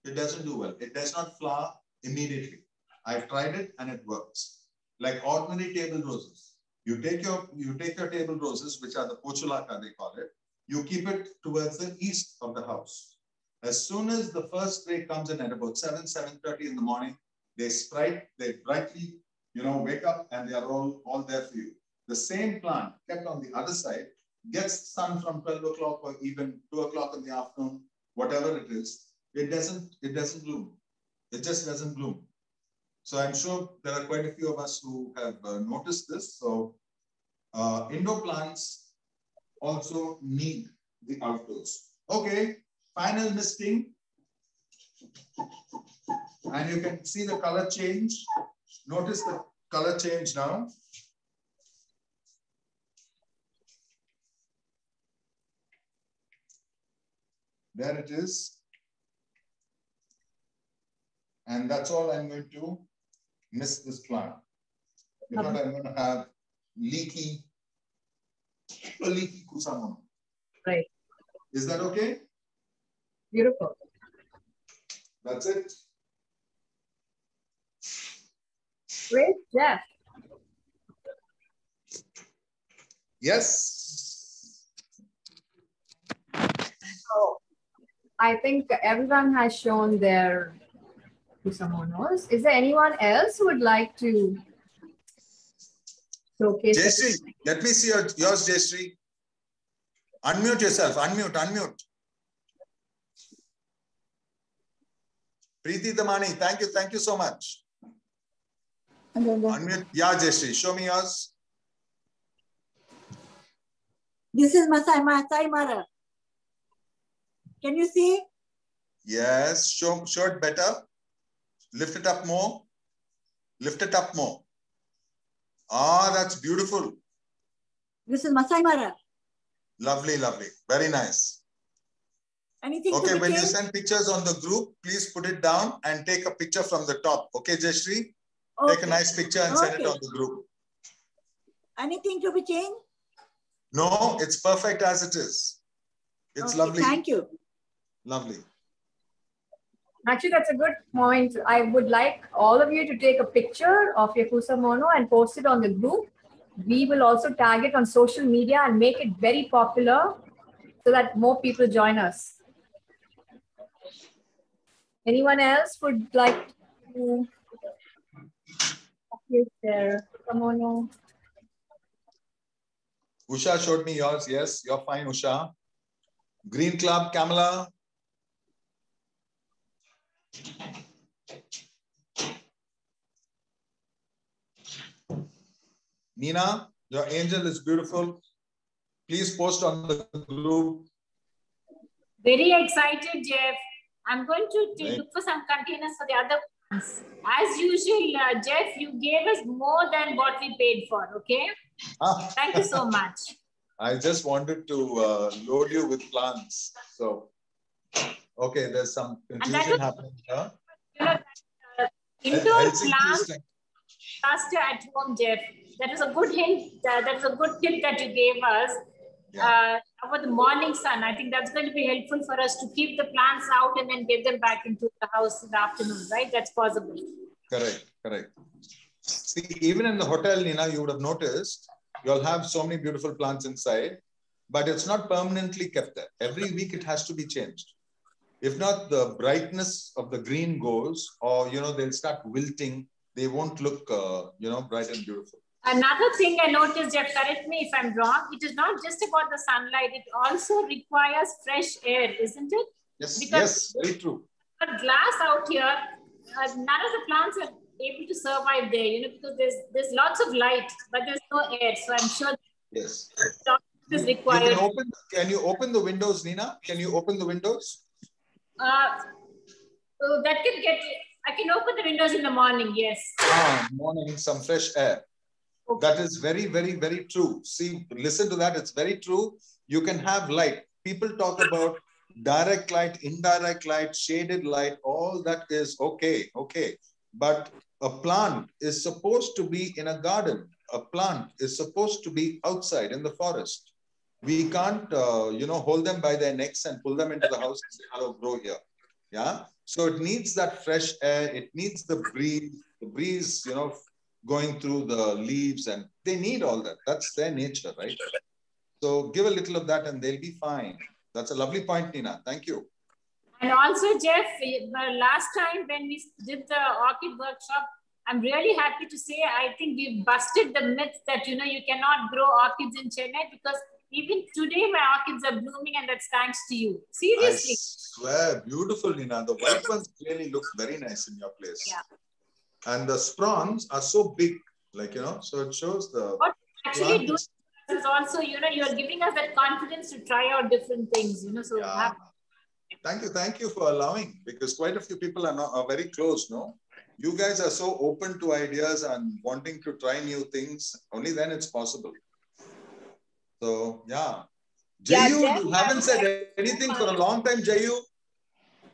it doesn't do well. It does not flower immediately. I've tried it and it works. Like ordinary table roses. You take your table roses, which are the pochulaka, they call it. You keep it towards the east of the house. As soon as the first ray comes in at about 7:30 in the morning, they brightly, you know, wake up and they are all there for you. The same plant kept on the other side gets sun from 12 o'clock or even 2 o'clock in the afternoon, whatever it is, it doesn't bloom. It just doesn't bloom. So I'm sure there are quite a few of us who have noticed this. So indoor plants also need the outdoors. Okay, final misting. And you can see the color change. Notice the color change now. There it is. And that's all I'm going to mist this plant. If not, I'm going to have leaky kusamono. Right. Is that okay? Beautiful. That's it. Great, Jeff. Yes. So I think everyone has shown their kusamonos. Is there anyone else who would like to showcase? Jayshree, let me see yours, Jayshree. Unmute yourself. Unmute. Preeti Damani, thank you so much. Unmute. Yeah, Jayshree, show me yours. This is Masai Mara. Can you see? Yes, show it better. Lift it up more. Ah, that's beautiful. This is Masai Mara. Lovely. Very nice. Anything okay, when changed? you send pictures on the group, please put it down and take a picture from the top. Okay, Jayshree? Okay. Take a nice picture and send it on the group. Anything to be changed? No, it's perfect as it is. It's lovely. Thank you. Lovely. Actually, that's a good point. I would like all of you to take a picture of your kusamono and post it on the group. We will also tag it on social media and make it very popular so that more people join us. Anyone else would like to showcase their kusamono? Usha showed me yours. Yes, you're fine, Usha. Green Club, Kamala. Nina, your angel is beautiful. Please post on the group. Very excited, Jeff. I'm going to look for some containers for the other ones. As usual, Jeff, you gave us more than what we paid for, okay? Thank you so much. I just wanted to load you with plants. So Okay, there's some confusion is, happening here. Indoor plants cluster at home, Jeff. That is a good hint. That is a good tip that you gave us. About the morning sun. I think that's going to be helpful for us to keep the plants out and then get them back into the house in the afternoon, right? That's possible. Correct, correct. See, even in the hotel, Nina, you would have noticed you'll have so many beautiful plants inside, but it's not permanently kept there. Every week it has to be changed. If not, the brightness of the green goes, or, you know, they'll start wilting. They won't look, you know, bright and beautiful. Another thing I noticed, Jeff, correct me if I'm wrong, it is not just about the sunlight. It also requires fresh air, isn't it? Yes, because yes, very true. Glass out here, none of the plants are able to survive there, you know, because there's lots of light, but there's no air. So I'm sure yes, is required. Can you open the windows, Nina? Can you open the windows? So that can get, I can open the windows in the morning, yes. Morning, some fresh air. Okay. That is very, very, very true. See, listen to that. It's very true. You can have light. People talk about direct light, indirect light, shaded light. All that is okay. Okay. But a plant is supposed to be in a garden. A plant is supposed to be outside in the forest. We can't, you know, hold them by their necks and pull them into the house and say, hello, grow here. Yeah. So it needs that fresh air. It needs the breeze, you know, going through the leaves, and they need all that. That's their nature, right? So give a little of that and they'll be fine. That's a lovely point, Nina. Thank you. And also, Jeff, last time when we did the orchid workshop, I'm really happy to say, I think we busted the myth that, you know, you cannot grow orchids in Chennai, because even today my orchids are blooming, and that's thanks to you. Seriously. I swear, beautiful, Nina. The white ones really look very nice in your place. Yeah. And the spawns are so big, like, you know, so it shows the... What actually doing is also, you know, you're giving us that confidence to try out different things, you know, so... Yeah. Thank you for allowing, because quite a few people are very close, no? You guys are so open to ideas and wanting to try new things. Only then it's possible. So, yeah. Jayu, you haven't said anything for a long time, Jayu.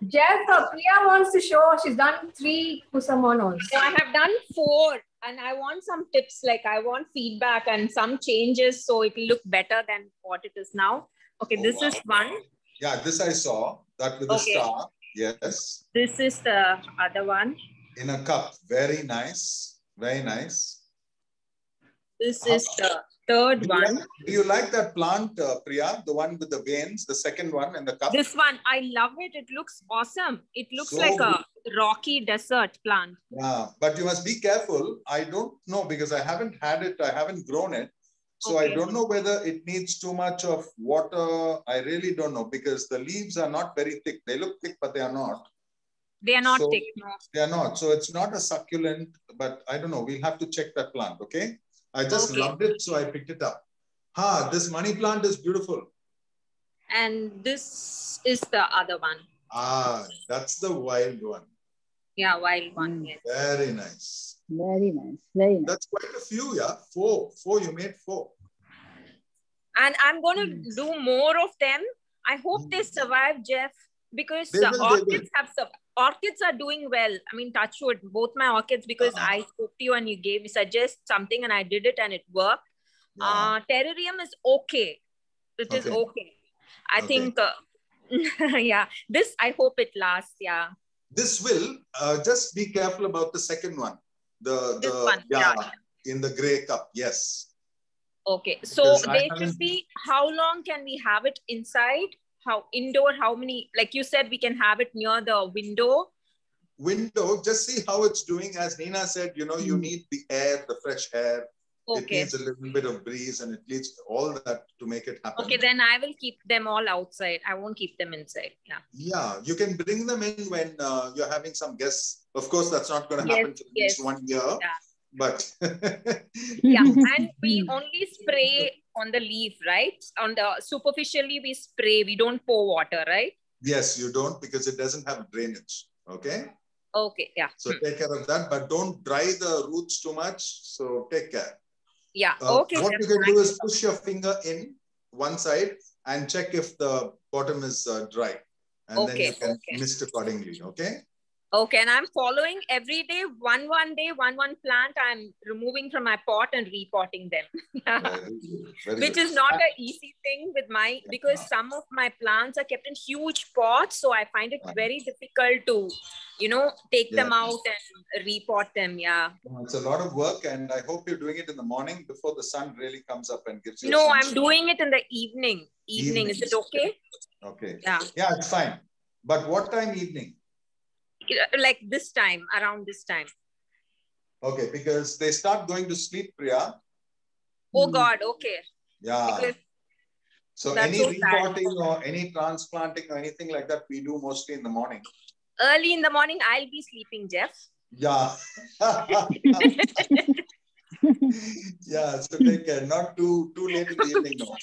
Jeff, Priya wants to show she's done 3 Kusamonos. So I have done 4, and I want some tips, like I want feedback and some changes so it will look better than what it is now. Okay, this is one. Yeah, this I saw, that with the star. Yes. This is the other one. In a cup. Very nice. Very nice. This is the third one. Do you like that plant, Priya? The one with the veins, the second one in the cup? This one, I love it. It looks awesome. It looks like a rocky desert plant. Yeah, but you must be careful. I don't know, because I haven't had it. I haven't grown it. So I don't know whether it needs too much of water. I really don't know, because the leaves are not very thick. They look thick, but they are not. They are not thick, no. They are not. So it's not a succulent, but I don't know. We'll have to check that plant, okay? I just loved it, so I picked it up. This money plant is beautiful. And this is the other one. That's the wild one. Yeah, wild one. Yes. Very nice. Very nice. Very nice. That's quite a few, yeah? 4. You made 4. And I'm going to do more of them. I hope they survive, Jeff, because orchids are doing well. I mean, touch wood, both my orchids, because I spoke to you and you gave me suggest something and I did it and it worked. Terrarium is okay. It is okay. I think, yeah, this, I hope it lasts. Yeah. This will, just be careful about the second one. This one, in the gray cup. Yes. Okay. So they should be, how long can we have it inside? How indoor, how many, like you said, we can have it near the window. Just see how it's doing. As Nina said, you know, you need the air, the fresh air. It needs a little bit of breeze, and it needs all that to make it happen. Okay, then I will keep them all outside. I won't keep them inside. Yeah. Yeah, you can bring them in when you're having some guests. Of course, that's not going to happen for the next 1 year. Yeah. But yeah, and we only spray on the leaf, right? On the superficially we spray. We don't pour water, right? Yes, you don't, because it doesn't have drainage. Okay. Okay. Yeah. So take care of that, but don't dry the roots too much. So take care. Yeah. Okay. What you can do is push your finger in one side and check if the bottom is dry, and then you can mist accordingly. Okay. Okay, and I'm following every day, one plant I'm removing from my pot and repotting them. Which is not an easy thing with because some of my plants are kept in huge pots. So I find it very difficult to, take them out and repot them. Yeah. It's a lot of work, and I hope you're doing it in the morning before the sun really comes up and gives you No, I'm doing it in the evening. Is it okay? Okay. Yeah. Yeah, it's fine. But what time evening? Like this time, around this time. Okay, because they start going to sleep, Priya. Oh God, okay. Yeah. Because so any repotting or any transplanting or anything like that, we do mostly in the morning. Early in the morning, I'll be sleeping, Jeff. Yeah. Yeah, so take care. Not too late in the evening, no.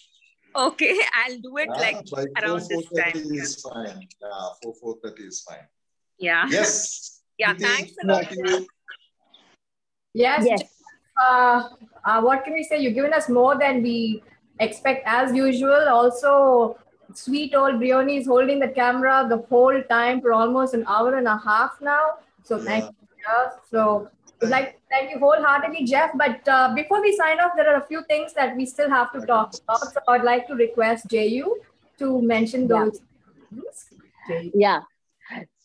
Okay, I'll do it around this time. 4:30 is fine. Yeah, 4:30 is fine. Yeah. Yes. Yeah, thanks a lot. Yes. What can we say? You've given us more than we expect as usual. Also, sweet old Brioni is holding the camera the whole time for almost an hour and a half now. So thank you. So we'd like to thank you wholeheartedly, Jeff. But before we sign off, there are a few things that we still have to talk about. So I'd like to request Jayu to mention those things. Yeah.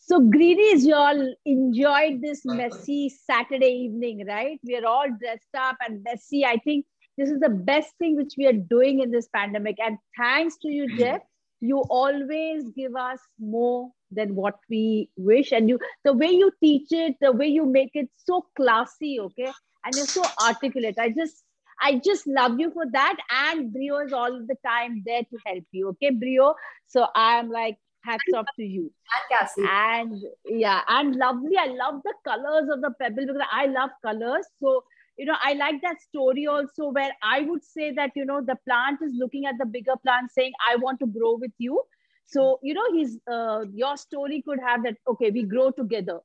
So Greenies, you all enjoyed this messy Saturday evening, right? We are all dressed up and messy. I think this is the best thing which we are doing in this pandemic. And thanks to you, Jeff, you always give us more than what we wish. And the way you teach it, the way you make it so classy, okay? And you're so articulate. I just love you for that. And Brio is all the time there to help you, okay, Brio? So I'm like, hats off to you. And Cassie. And yeah, and lovely. I love the colors of the pebble because I love colors. So, I like that story also where I would say that, the plant is looking at the bigger plant saying, I want to grow with you. So, your story could have that, okay, we grow together,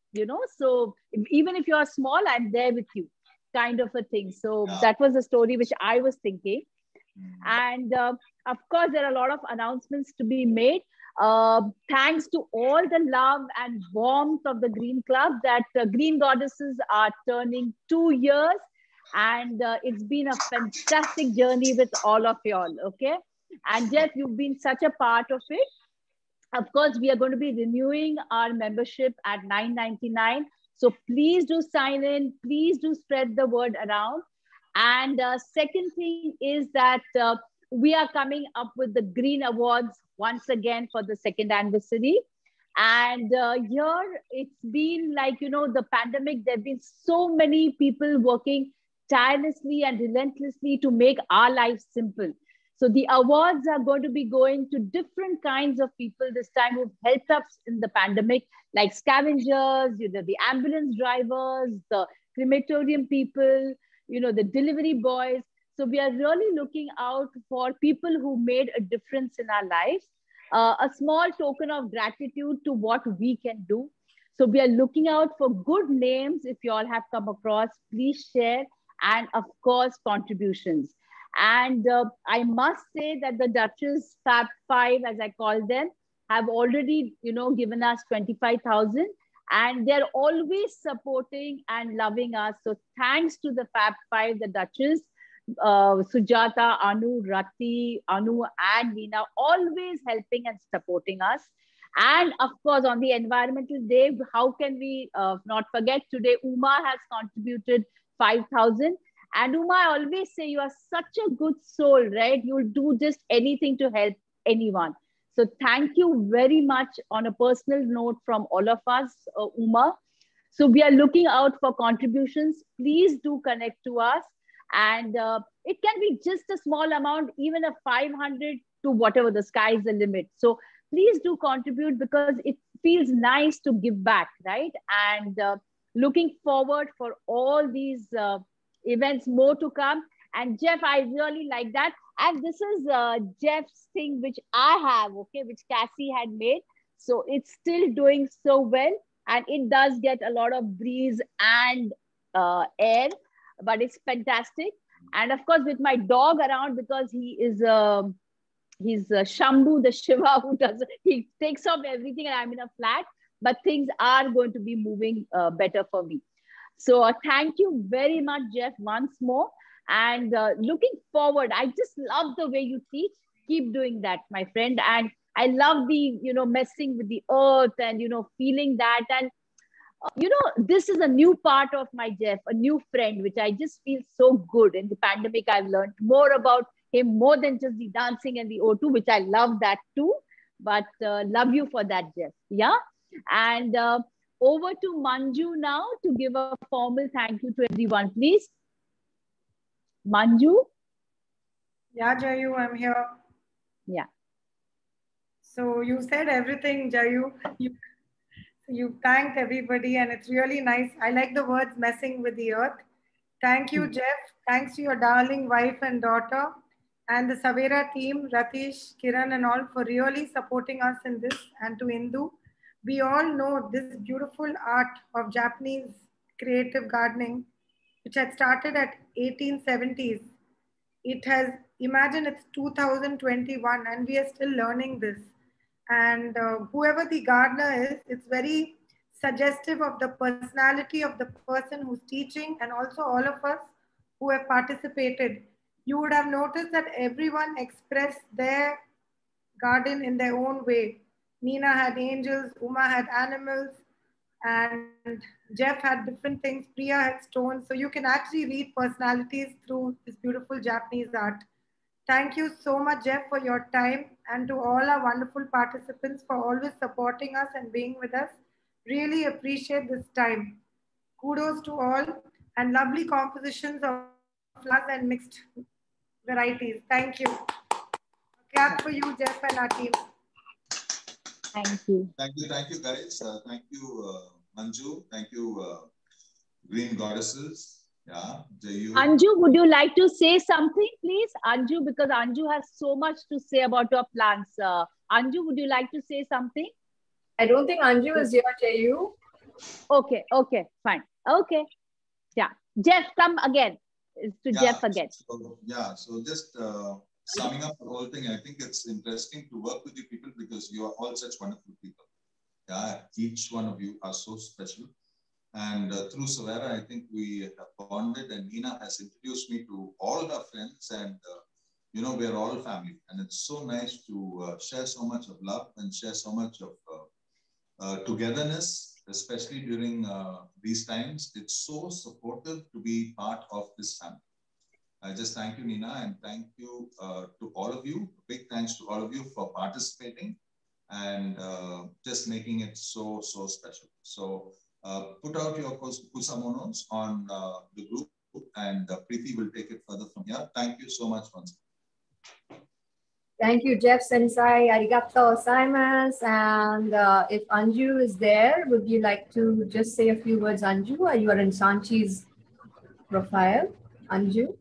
so even if you are small, I'm there with you kind of a thing. So that was the story which I was thinking. And of course, there are a lot of announcements to be made. Thanks to all the love and warmth of the Green Club that Green Goddesses are turning 2 years. And it's been a fantastic journey with all of y'all, okay? And Jeff, you've been such a part of it. Of course, we are going to be renewing our membership at $9.99. So please do sign in. Please do spread the word around. And second thing is that we are coming up with the Green Awards once again for the 2nd anniversary. And here it's been like, the pandemic, there have been so many people working tirelessly and relentlessly to make our lives simple. So the awards are going to be going to different kinds of people this time who've helped us in the pandemic, like scavengers, the ambulance drivers, the crematorium people, the delivery boys. So we are really looking out for people who made a difference in our lives. A small token of gratitude to what we can do. So we are looking out for good names. If you all have come across, please share. And of course, contributions. And I must say that the Duchess Fab 5, as I call them, have already, given us 25,000. And they're always supporting and loving us. So thanks to the Fab 5, the Duchess, Sujata, Anu, Rati, Anu, and Veena, always helping and supporting us. And of course, on the Environmental Day, how can we not forget today, Uma has contributed 5,000. And Uma, I always say you are such a good soul, right? You'll do just anything to help anyone. So thank you very much on a personal note from all of us, Uma. So we are looking out for contributions. Please do connect to us. And it can be just a small amount, even a 500 to whatever, the sky is the limit. So please do contribute because it feels nice to give back, right? And looking forward for all these events, more to come. And Jeff, I really like that. And this is Jeff's thing, which I have, okay, which Cassie had made. So it's still doing so well. And it does get a lot of breeze and air, but it's fantastic. And of course, with my dog around, because he is he's Shambhu, the Shiva who does, he takes off everything and I'm in a flat, but things are going to be moving better for me. So thank you very much, Jeff, once more. And looking forward, I just love the way you teach. Keep doing that, my friend. And I love the, messing with the earth and, feeling that. And, this is a new part of my Jeff, a new friend, which I just feel so good. In the pandemic, I've learned more about him, more than just the dancing and the O2, which I love that too. But love you for that, Jeff. Yeah. And over to Manju now to give a formal thank you to everyone, please. Manju? Yeah, Jayu, I'm here. Yeah. So you said everything, Jayu. You thanked everybody and it's really nice. I like the words messing with the earth. Thank you, Jeff. Thanks to your darling wife and daughter and the Savera team, Ratish, Kiran and all for really supporting us in this, and to Indu. We all know this beautiful art of Japanese creative gardening, which had started at 1870s. It has, imagine it's 2021 and we are still learning this. And whoever the gardener is, it's very suggestive of the personality of the person who's teaching and also all of us who have participated. You would have noticed that everyone expressed their garden in their own way. Nina had angels, Uma had animals, and Jeff had different things, Priya had stones. So you can actually read personalities through this beautiful Japanese art. Thank you so much, Jeff, for your time, and to all our wonderful participants for always supporting us and being with us. Really appreciate this time. Kudos to all, and lovely compositions of flowers and mixed varieties. Thank you. A clap for you, Jeff, and our team. Thank you. Thank you, guys. Thank you, Manju. Thank you, Green Goddesses. Yeah, Jayu. Anju, would you like to say something, please? Anju, because Anju has so much to say about your plants. Anju, would you like to say something? I don't think Anju is here, Jayu. Okay, fine. Okay. Yeah. Jeff, come again. Jeff again. So just summing up the whole thing, I think it's interesting to work with you people because you are all such wonderful people. Yeah, each one of you are so special. And through Savera, I think we have bonded, and Nina has introduced me to all her friends, and we're all family. And it's so nice to share so much of love and share so much of togetherness, especially during these times. It's so supportive to be part of this family. I just thank you, Nina, and thank you to all of you. Big thanks to all of you for participating and just making it so special. So put out your kusamonos on the group, and Preeti will take it further from here. Thank you so much once again. Thank you, Jeff Sensei. Arigato gozaimasu. And if Anju is there, would you like to just say a few words, Anju? You are in Sanchi's profile, Anju.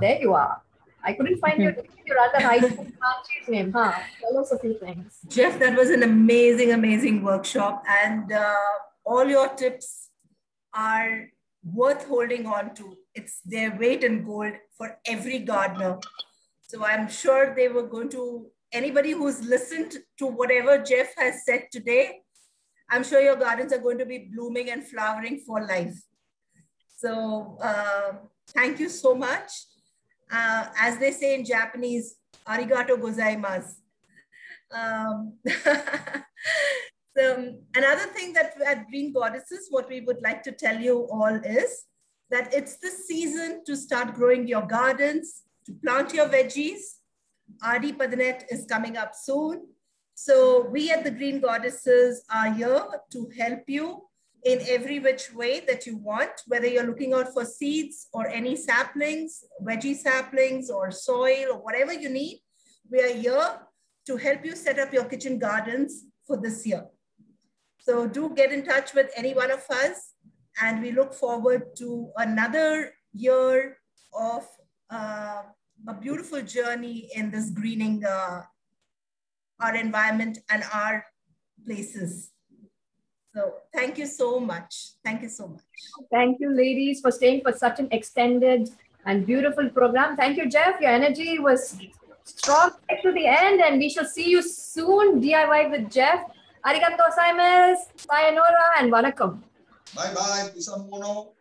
There you are. I couldn't find your other high school Sanchi's name. Tell us a few things. Jeff, that was an amazing workshop, and all your tips are worth holding on to. It's their weight in gold for every gardener. So I'm sure they were going to, anybody who's listened to whatever Jeff has said today, I'm sure your gardens are going to be blooming and flowering for life. So thank you so much. As they say in Japanese, arigato gozaimasu. So another thing that at Green Goddesses, what we would like to tell you all is that it's the season to start growing your gardens, to plant your veggies. Adi Padanet is coming up soon. So we at the Green Goddesses are here to help you in every which way that you want, whether you're looking out for seeds or any saplings, veggie saplings or soil or whatever you need. We are here to help you set up your kitchen gardens for this year. So do get in touch with any one of us, and we look forward to another year of a beautiful journey in this greening our environment and our places. So thank you so much. Thank you so much. Thank you, ladies, for staying for such an extended and beautiful program. Thank you, Jeff. Your energy was strong to the end, and we shall see you soon. DIY with Jeff. Arigato gozaimasu, sayonara, and vanakkam. Bye bye, Kusamono.